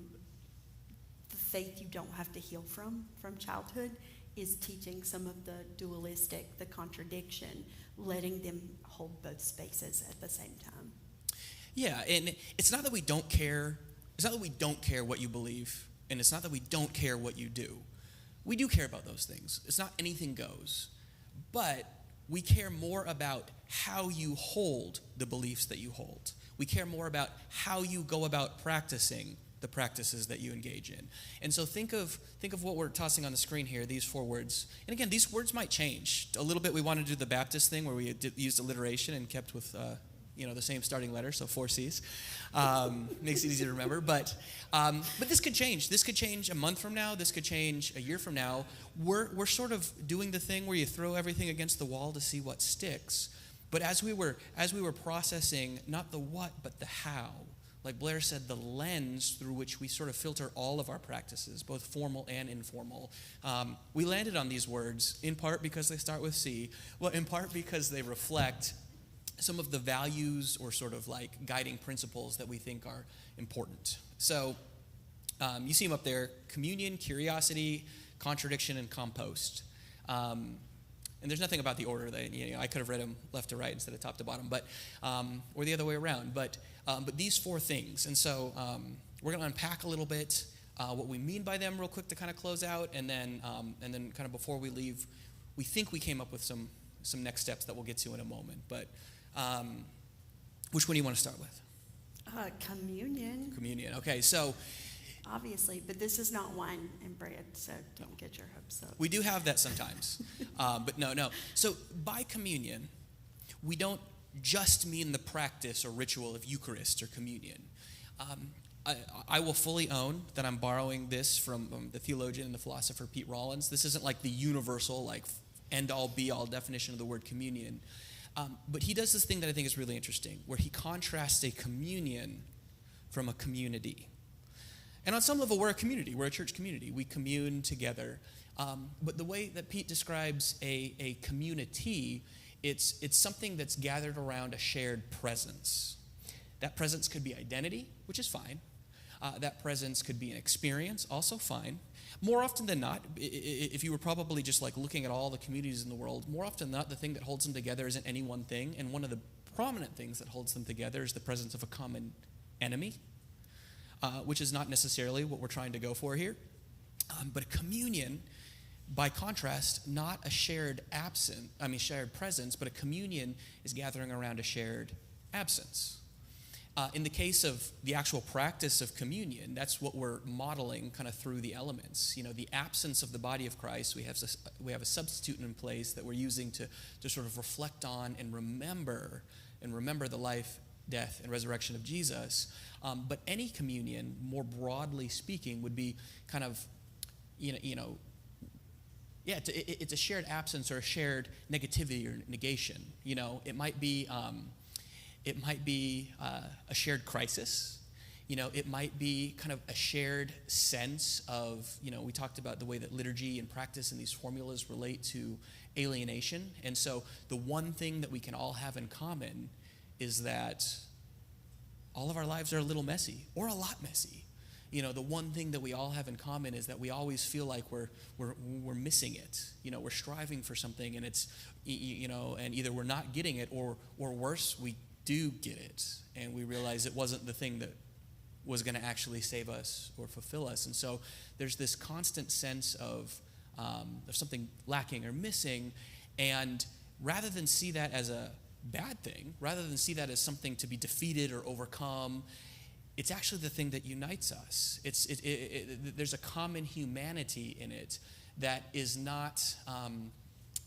faith you don't have to heal from childhood, is teaching some of the dualistic, the contradiction, letting them hold both spaces at the same time. Yeah, and it's not that we don't care. It's not that we don't care what you believe, and it's not that we don't care what you do. We do care about those things. It's not anything goes. But we care more about how you hold the beliefs that you hold. We care more about how you go about practicing the practices that you engage in. And so think of what we're tossing on the screen here, these 4 words. And again, these words might change. A little bit we wanted to do the Baptist thing where we used alliteration and kept with the same starting letter, so 4 C's. Makes it easy to remember. But this could change. This could change a month from now. This could change a year from now. We're sort of doing the thing where you throw everything against the wall to see what sticks. But as we were processing not the what, but the how, like Blair said, the lens through which we sort of filter all of our practices, both formal and informal, we landed on these words, in part because they start with C, well, in part because they reflect some of the values or sort of like guiding principles that we think are important. So you see them up there: communion, curiosity, contradiction, and compost. And there's nothing about the order that I could have read them left to right instead of top to bottom, but or the other way around. But these 4 things, and so we're going to unpack a little bit what we mean by them real quick to kind of close out, and then kind of before we leave, we think we came up with some next steps that we'll get to in a moment. But which one do you want to start with? Communion. Communion. Okay, so Obviously, but this is not wine and bread, so don't get your hopes up. we do have that sometimes, but no. So by communion, we don't just mean the practice or ritual of Eucharist or communion. I will fully own that I'm borrowing this from the theologian and the philosopher Pete Rollins. This isn't like the universal, like end-all, be-all definition of the word communion. But he does this thing that I think is really interesting, where he contrasts a communion from a community. And on some level, we're a community. We're a church community. We commune together. But the way that Pete describes a community, it's something that's gathered around a shared presence. That presence could be identity, which is fine. That presence could be an experience, also fine. More often than not, if you were probably just like looking at all the communities in the world, more often than not, the thing that holds them together isn't any one thing. And one of the prominent things that holds them together is the presence of a common enemy, which is not necessarily what we're trying to go for here. But a communion, by contrast, not a shared presence, but a communion is gathering around a shared absence. In the case of the actual practice of communion, that's what we're modeling kind of through the elements. The absence of the body of Christ, we have a substitute in place that we're using to sort of reflect on and remember the life, death, and resurrection of Jesus. But any communion, more broadly speaking, would be kind of, it's a shared absence or a shared negativity or negation. It might be a shared crisis. It might be kind of a shared sense of, we talked about the way that liturgy and practice and these formulas relate to alienation. And so the one thing that we can all have in common is that all of our lives are a little messy or a lot messy. The one thing that we all have in common is that we always feel like we're missing it. We're striving for something, and it's, and either we're not getting it or worse, we do get it, and we realize it wasn't the thing that was going to actually save us or fulfill us. And so there's this constant sense of something lacking or missing, and rather than see that as a bad thing, rather than see that as something to be defeated or overcome, it's actually the thing that unites us. There's a common humanity in it that is not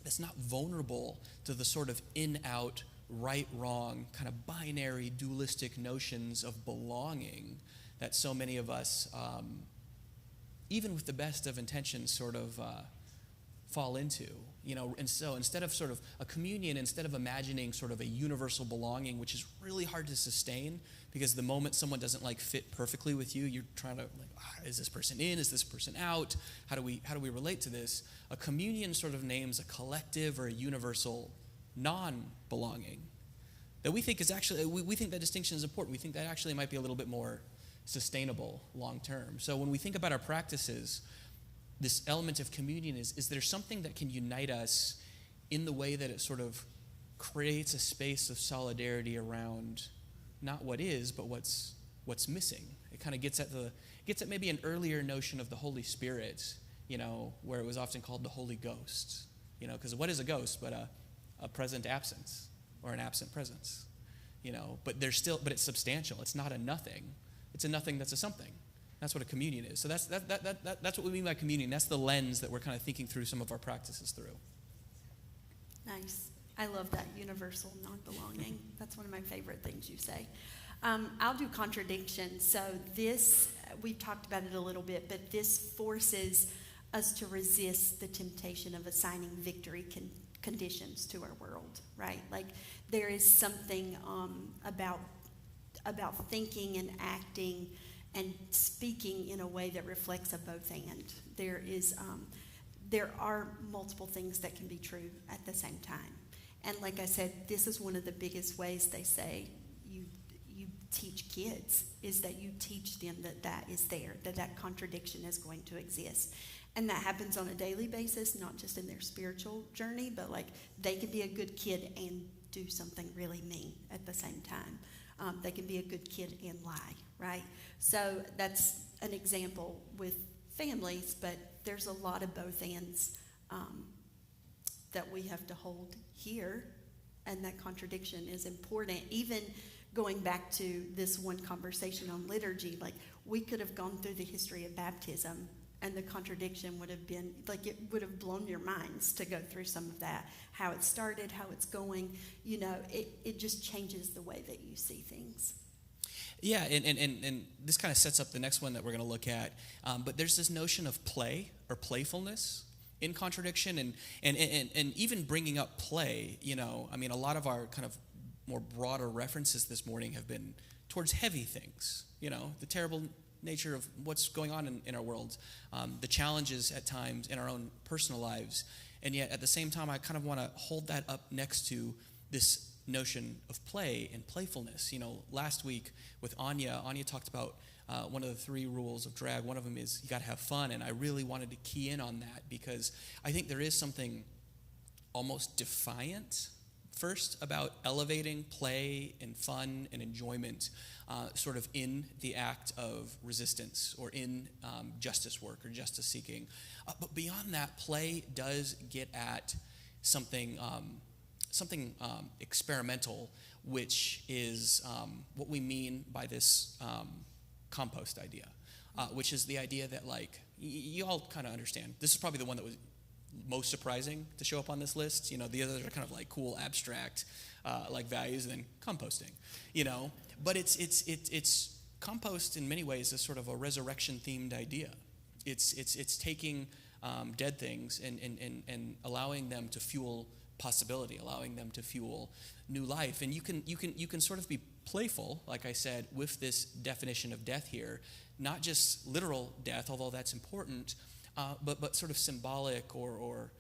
that's not vulnerable to the sort of in-out, right-wrong, kind of binary, dualistic notions of belonging that so many of us, even with the best of intentions, sort of fall into. And so instead of sort of a communion, instead of imagining sort of a universal belonging, which is really hard to sustain, because the moment someone doesn't fit perfectly with you, you're trying to is this person in? Is this person out? How do we relate to this? A communion sort of names a collective or a universal non-belonging that we think is actually, we think that distinction is important. We think that actually might be a little bit more sustainable long term. So when we think about our practices, this element of communion is there something that can unite us in the way that it sort of creates a space of solidarity around not what is, but what's missing. It kind of gets at maybe an earlier notion of the Holy Spirit, where it was often called the Holy Ghost. Because what is a ghost but a present absence or an absent presence? But it's substantial. It's not a nothing. It's a nothing that's a something. That's what a communion is. So that's what we mean by communion. That's the lens that we're kind of thinking through some of our practices through. Nice. I love that universal non-belonging. That's one of my favorite things you say. I'll do contradiction. So we've talked about it a little bit, but this forces us to resist the temptation of assigning victory conditions to our world, right? Like there is something about thinking and acting and speaking in a way that reflects a both and. There are multiple things that can be true at the same time. And like I said, this is one of the biggest ways they say you teach kids, is that you teach them that is there, that contradiction is going to exist. And that happens on a daily basis, not just in their spiritual journey, but like they can be a good kid and do something really mean at the same time. They can be a good kid and lie, right? So that's an example with families, but there's a lot of both ends that we have to hold here, and that contradiction is important. Even going back to this one conversation on liturgy, like we could have gone through the history of baptism, and the contradiction would have been, like it would have blown your minds to go through some of that, how it started, how it's going. It just changes the way that you see things. Yeah, and this kind of sets up the next one that we're going to look at. But there's this notion of play or playfulness in contradiction, and even bringing up play. A lot of our kind of more broader references this morning have been towards heavy things. The terrible nature of what's going on in our world, the challenges at times in our own personal lives, and yet at the same time, I kind of want to hold that up next to this notion of play and playfulness. Last week with Anya talked about one of the 3 rules of drag. One of them is you got to have fun, and I really wanted to key in on that because I think there is something almost defiant first about elevating play and fun and enjoyment sort of in the act of resistance or in justice work or justice seeking. But beyond that, play does get at something experimental, which is what we mean by this compost idea, which is the idea that, like, you all kind of understand. This is probably the one that was most surprising to show up on this list. The others are kind of like cool, abstract, like values, and then composting. But it's compost in many ways is sort of a resurrection-themed idea. It's taking dead things and allowing them to fuel possibility, allowing them to fuel new life. And you can sort of be playful, like I said, with this definition of death here, not just literal death, although that's important, but sort of symbolic or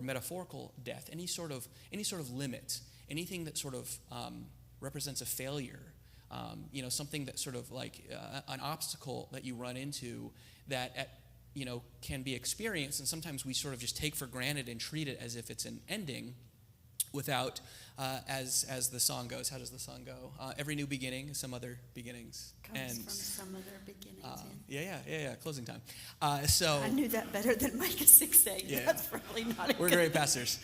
metaphorical death. Any sort of limit, anything that sort of represents a failure, something that sort of like an obstacle that you run into that can be experienced, and sometimes we sort of just take for granted and treat it as if it's an ending without, as the song goes. How does the song go? Every new beginning, some other beginnings. Comes from some other beginnings. Yeah. Closing time. So I knew that better than Micah 6:8. Yeah. That's probably not. We're great pastors.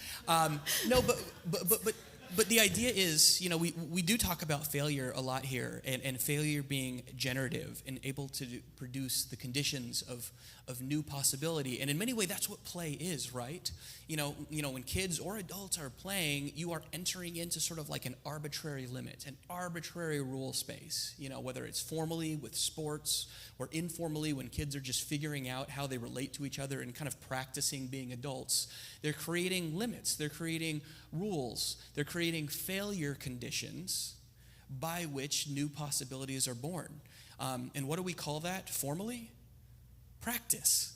But the idea is, we do talk about failure a lot here, and failure being generative and able to produce the conditions of new possibility. And in many ways, that's what play is, right? When kids or adults are playing, you are entering into sort of like an arbitrary limit, an arbitrary rule space. Whether it's formally with sports or informally when kids are just figuring out how they relate to each other and kind of practicing being adults. They're creating limits. They're creating rules. They're creating failure conditions by which new possibilities are born. And what do we call that formally? Practice,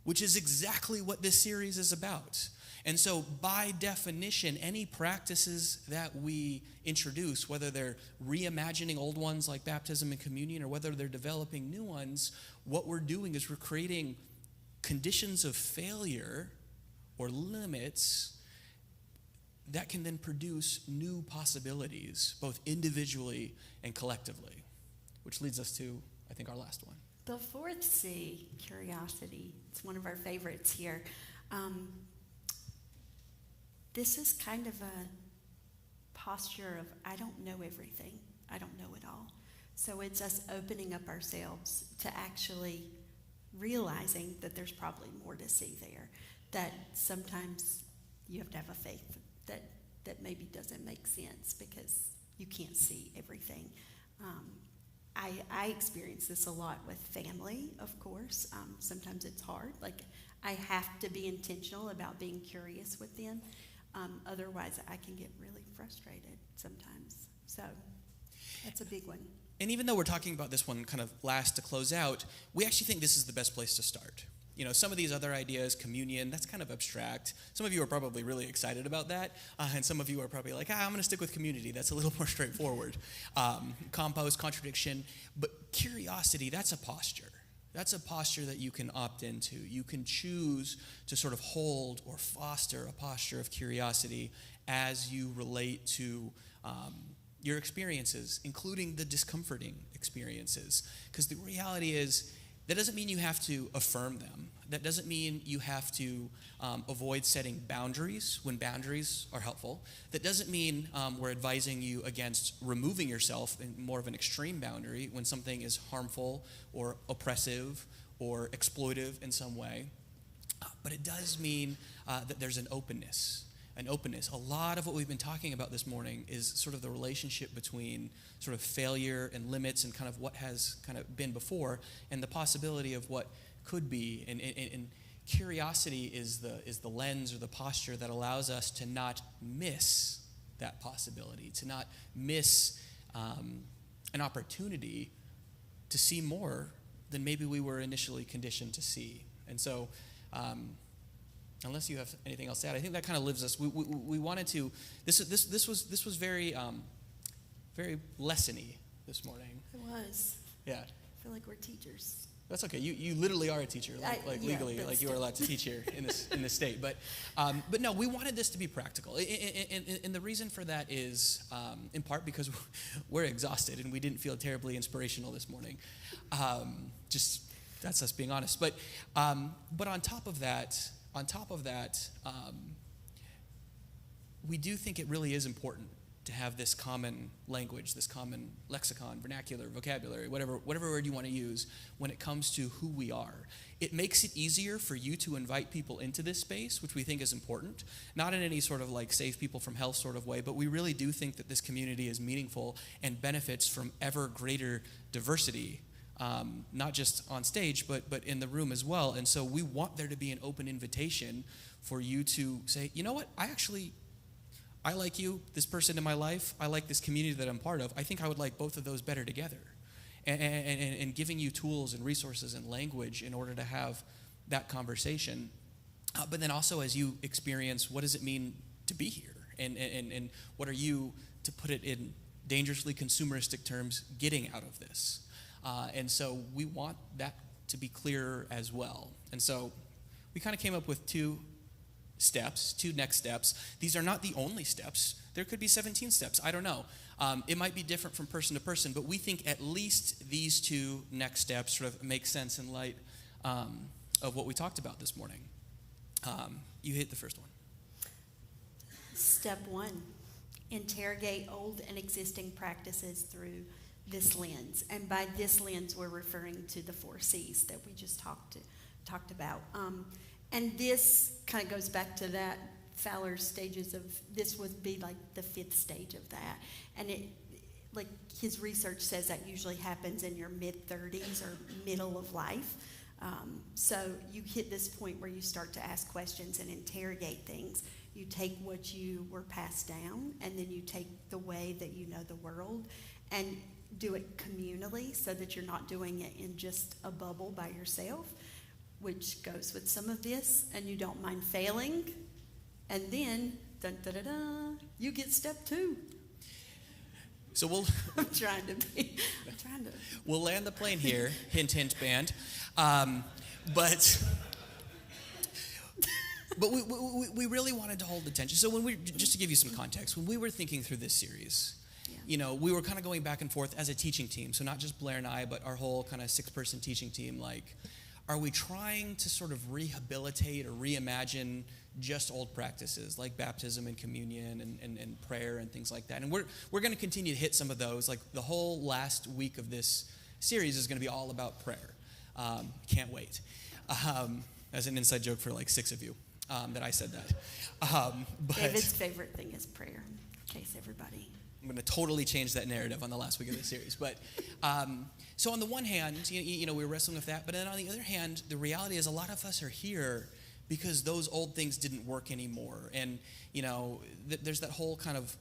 which is exactly what this series is about. And so by definition, any practices that we introduce, whether they're reimagining old ones like baptism and communion or whether they're developing new ones, what we're doing is we're creating conditions of failure or limits that can then produce new possibilities, both individually and collectively, which leads us to, I think, our last one. The fourth C, curiosity. It's one of our favorites here. This is kind of a posture of, I don't know everything. I don't know it all. So it's us opening up ourselves to actually realizing that there's probably more to see there. That sometimes you have to have a faith that maybe doesn't make sense because you can't see everything. I experience this a lot with family, of course. Sometimes it's hard. Like, I have to be intentional about being curious with them. Otherwise, I can get really frustrated sometimes. So that's a big one. And even though we're talking about this one kind of last to close out, we actually think this is the best place to start. You know, some of these other ideas, communion, that's kind of abstract. Some of you are probably really excited about that, and some of you are probably like, I'm going to stick with community. That's a little more straightforward. Compost, contradiction, but curiosity, that's a posture. That's a posture that you can opt into. You can choose to sort of hold or foster a posture of curiosity as you relate to your experiences, including the discomforting experiences. Because the reality is, that doesn't mean you have to affirm them. That doesn't mean you have to avoid setting boundaries when boundaries are helpful. That doesn't mean we're advising you against removing yourself in more of an extreme boundary when something is harmful or oppressive or exploitive in some way. But it does mean that there's an openness. A lot of what we've been talking about this morning is sort of the relationship between sort of failure and limits and kind of what has kind of been before and the possibility of what could be. And curiosity is the lens or the posture that allows us to not miss that possibility, to not miss an opportunity to see more than maybe we were initially conditioned to see. And so unless you have anything else to add, I think that kind of lives us. We wanted to. This was very very lesson-y this morning. It was. Yeah. I feel like we're teachers. That's okay. You literally are a teacher, legally, like you are allowed to teach here in this state. But no, we wanted this to be practical, and the reason for that is in part because we're exhausted and we didn't feel terribly inspirational this morning. Just that's us being honest. But on top of that. We do think it really is important to have this common language, this common lexicon, vernacular, vocabulary, whatever word you want to use when it comes to who we are. It makes it easier for you to invite people into this space, which we think is important, not in any sort of like save people from hell sort of way, but we really do think that this community is meaningful and benefits from ever greater diversity. Not just on stage, but in the room as well. And so we want there to be an open invitation for you to say, you know what, I like you, this person in my life, I like this community that I'm part of. I think I would like both of those better together. And giving you tools and resources and language in order to have that conversation. But then also as you experience, what does it mean to be here? And what are you, to put it in dangerously consumeristic terms, getting out of this? And so we want that to be clearer as well. And so we kind of came up with two next steps. These are not the only steps. There could be 17 steps. I don't know. It might be different from person to person, but we think at least these two next steps sort of make sense in light of what we talked about this morning. You hit the first one. Step 1, interrogate old and existing practices through this lens. And by this lens, we're referring to the 4 C's that we just talked about. And this kind of goes back to that Fowler's stages of, this would be like the 5th stage of that. And it, like his research says, that usually happens in your mid-30s or middle of life. So you hit this point where you start to ask questions and interrogate things. You take what you were passed down, and then you take the way that you know the world, and do it communally so that you're not doing it in just a bubble by yourself, which goes with some of this, and you don't mind failing And then, dun, da, da, da, you get step 2. So we'll we'll land the plane here. Hint, hint, band. But we really wanted to hold attention. So just to give you some context, when we were thinking through this series, we were kind of going back and forth as a teaching team. So not just Blair and I, but our whole kind of 6-person teaching team. Like, are we trying to sort of rehabilitate or reimagine just old practices like baptism and communion and prayer and things like that? And we're going to continue to hit some of those. Like, the whole last week of this series is going to be all about prayer. Can't wait. As an inside joke for like 6 of you that I said that. But David's favorite thing is prayer, in case everybody. I'm going to totally change that narrative on the last week of the series. But so on the one hand, we're wrestling with that. But then on the other hand, the reality is a lot of us are here because those old things didn't work anymore. And, there's that whole kind of,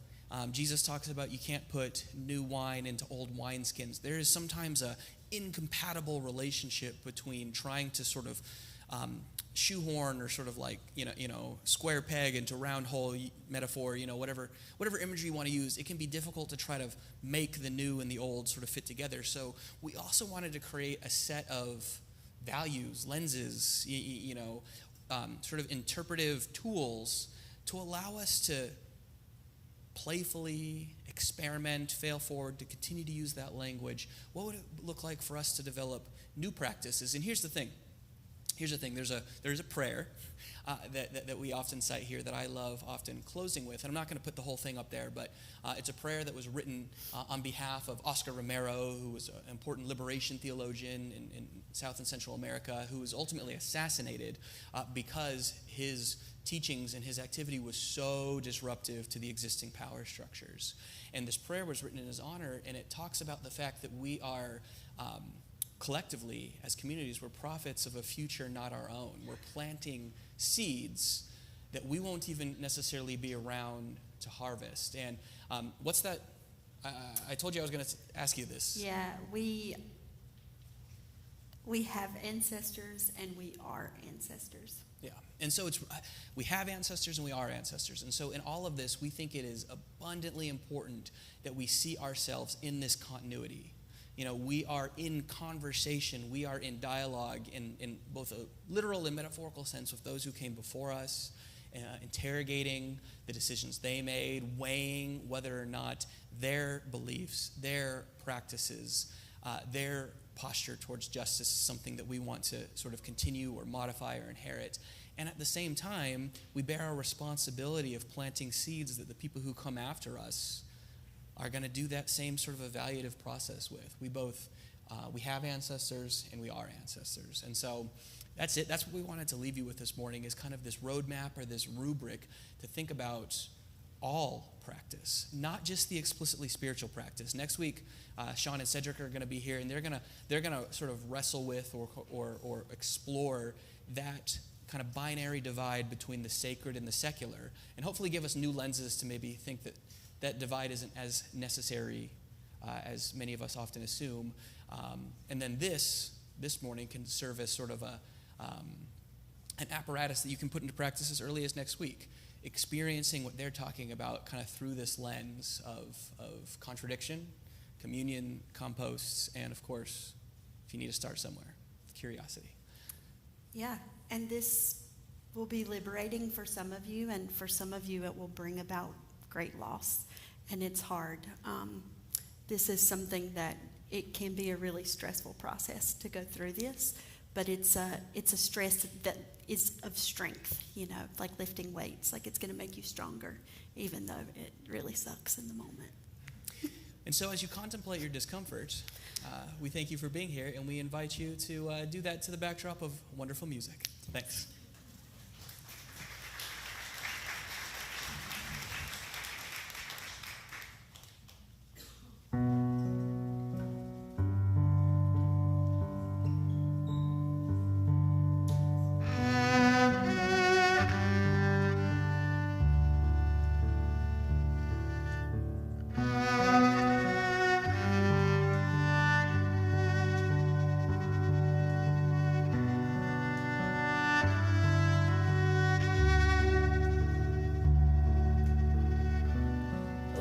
Jesus talks about you can't put new wine into old wineskins. There is sometimes a incompatible relationship between trying to sort of shoehorn or sort of like, square peg into round hole metaphor, whatever imagery you want to use. It can be difficult to try to make the new and the old sort of fit together. So we also wanted to create a set of values, lenses, sort of interpretive tools to allow us to playfully experiment, fail forward, to continue to use that language. What would it look like for us to develop new practices? And here's the thing. There's a prayer that we often cite here that I love often closing with. And I'm not going to put the whole thing up there, but it's a prayer that was written on behalf of Oscar Romero, who was an important liberation theologian in South and Central America, who was ultimately assassinated because his teachings and his activity was so disruptive to the existing power structures. And this prayer was written in his honor, and it talks about the fact that we are collectively, as communities, we're prophets of a future not our own. We're planting seeds that we won't even necessarily be around to harvest. And what's that? I told you I was going to ask you this. Yeah, we have ancestors and we are ancestors. Yeah, and so we have ancestors and we are ancestors. And so in all of this, we think it is abundantly important that we see ourselves in this continuity. We are in conversation, we are in dialogue in both a literal and metaphorical sense with those who came before us, interrogating the decisions they made, weighing whether or not their beliefs, their practices, their posture towards justice is something that we want to sort of continue or modify or inherit. And at the same time, we bear our responsibility of planting seeds that the people who come after us are going to do that same sort of evaluative process with. We have ancestors and we are ancestors. And so that's it. That's what we wanted to leave you with this morning, is kind of this roadmap or this rubric to think about all practice, not just the explicitly spiritual practice. Next week, Sean and Cedric are going to be here, and they're going to sort of wrestle with or explore that kind of binary divide between the sacred and the secular, and hopefully give us new lenses to maybe think that divide isn't as necessary as many of us often assume. And then this morning can serve as sort of an apparatus that you can put into practice as early as next week, experiencing what they're talking about kind of through this lens of contradiction, communion, composts, and of course, if you need to start somewhere, curiosity. Yeah, and this will be liberating for some of you, and for some of you it will bring about great loss, and it's hard. This is something that it can be a really stressful process to go through this, but it's a stress that is of strength, like lifting weights. Like, it's going to make you stronger, even though it really sucks in the moment. And so as you contemplate your discomfort, we thank you for being here, and we invite you to do that to the backdrop of wonderful music. Thanks.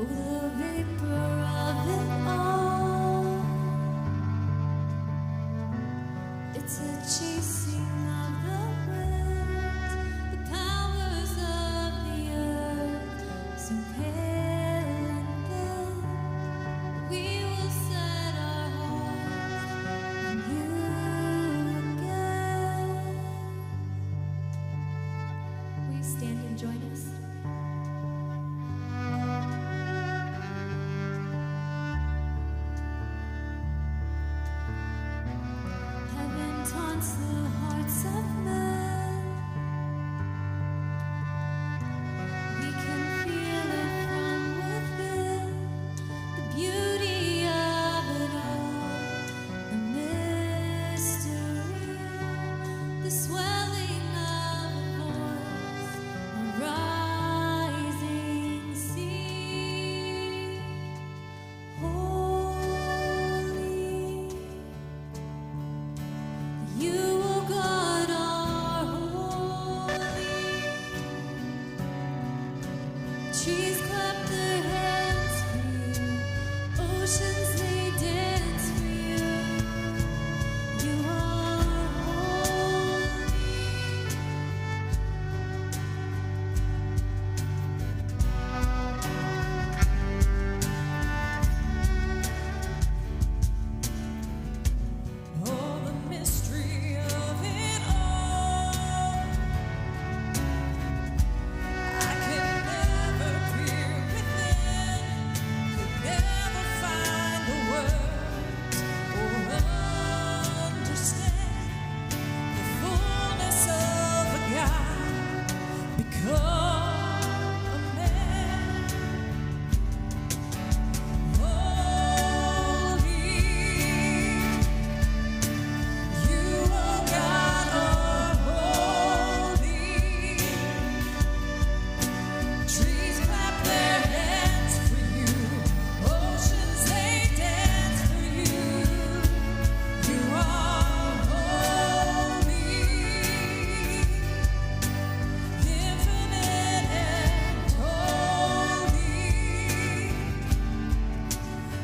Oh, the vapor of it all. It's a chasing of the wind, the powers of the earth, so pale and thin. We will set our hearts on you again. Will you stand and join us? Heaven taunts the hearts of men. We can feel it from within, the beauty of it all, the mystery, the swelling of a voice, a rising sea. Holy, you, O God, are holy. Trees clap their hands for you, oceans they dance for you. You are holy. Oh, the mystery of it all. I can never peer within, could never find the words or understand the fullness of a God become a man. Holy, you, O God, are holy. Trees clap their hands for you, oceans they dance for you. You are holy, infinite and holy.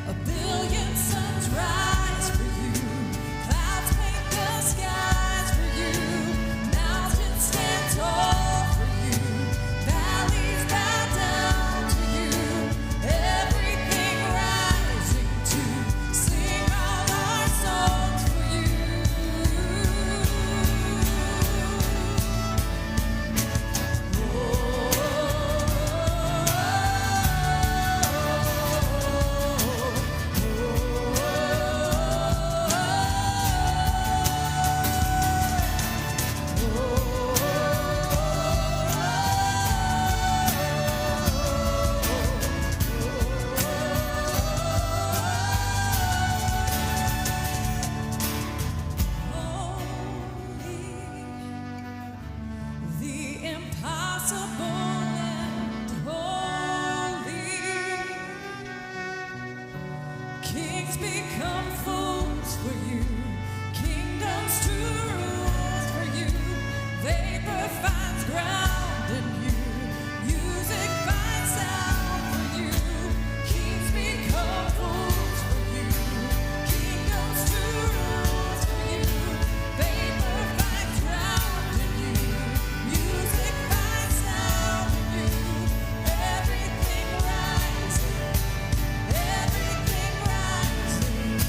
A billion suns rise for you, clouds paint the skies for you, mountains stand tall for you, valleys bow down to you, everything rising to sing all our songs for you. The impossible and holy. Kings become fools for you, kingdoms to rule for you. Vapor finds ground in you, music finds sound for you. Kings become fools for you, kingdoms to rule for you. Vapor finds ground in you, music finds sound in you. Everything rising, everything rising,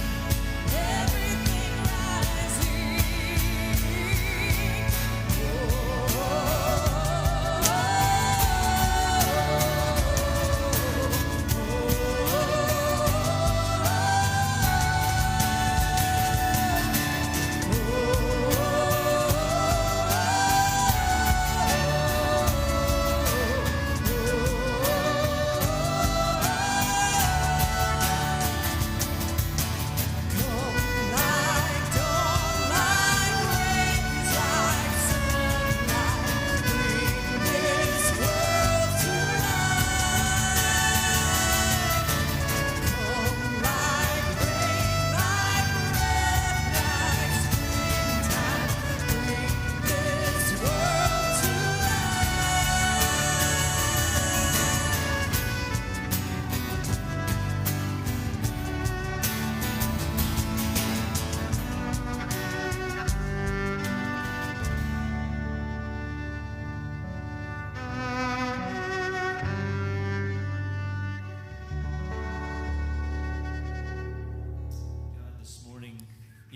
everything rising.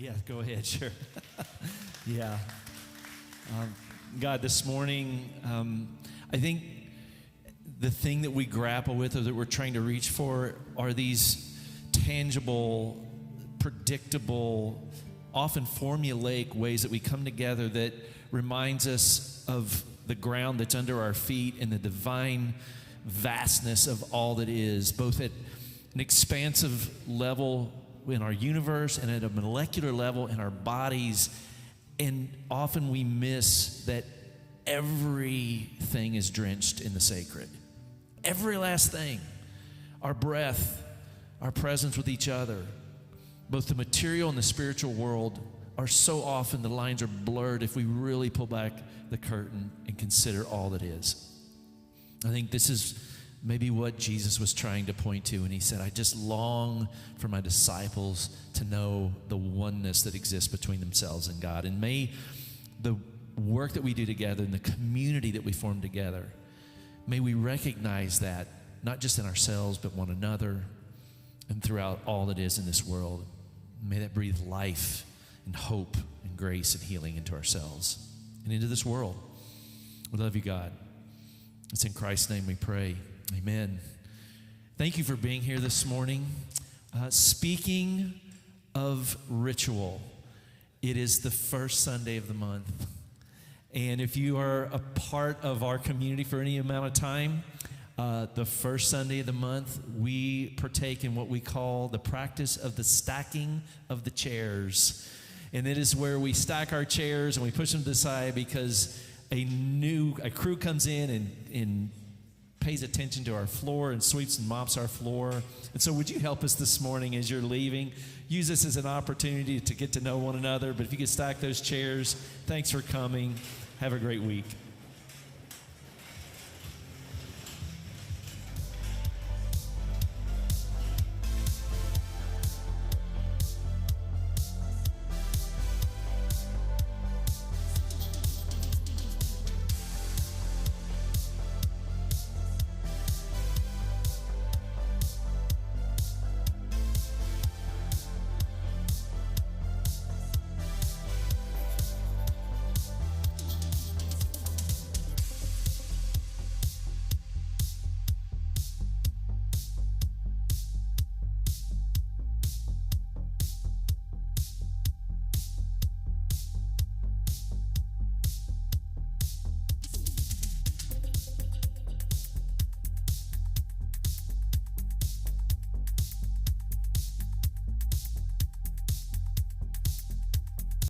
Yeah, go ahead, sure. Yeah. God, this morning, I think the thing that we grapple with or that we're trying to reach for are these tangible, predictable, often formulaic ways that we come together that reminds us of the ground that's under our feet and the divine vastness of all that is, both at an expansive level in our universe and at a molecular level in our bodies. And often we miss that everything is drenched in the sacred. Every last thing. Our breath, our presence with each other, both the material and the spiritual world are so often the lines are blurred if we really pull back the curtain and consider all that is. I think this is maybe what Jesus was trying to point to when he said, I just long for my disciples to know the oneness that exists between themselves and God. And may the work that we do together and the community that we form together, may we recognize that not just in ourselves but one another and throughout all that is in this world. May that breathe life and hope and grace and healing into ourselves and into this world. We love you, God. It's in Christ's name we pray. Amen. Thank you for being here this morning. Speaking of ritual, it is the first Sunday of the month. And if you are a part of our community for any amount of time, the first Sunday of the month, we partake in what we call the practice of the stacking of the chairs. And it is where we stack our chairs and we push them to the side because a crew comes in and pays attention to our floor and sweeps and mops our floor. And so would you help us this morning as you're leaving? Use this as an opportunity to get to know one another. But if you could stack those chairs, thanks for coming. Have a great week.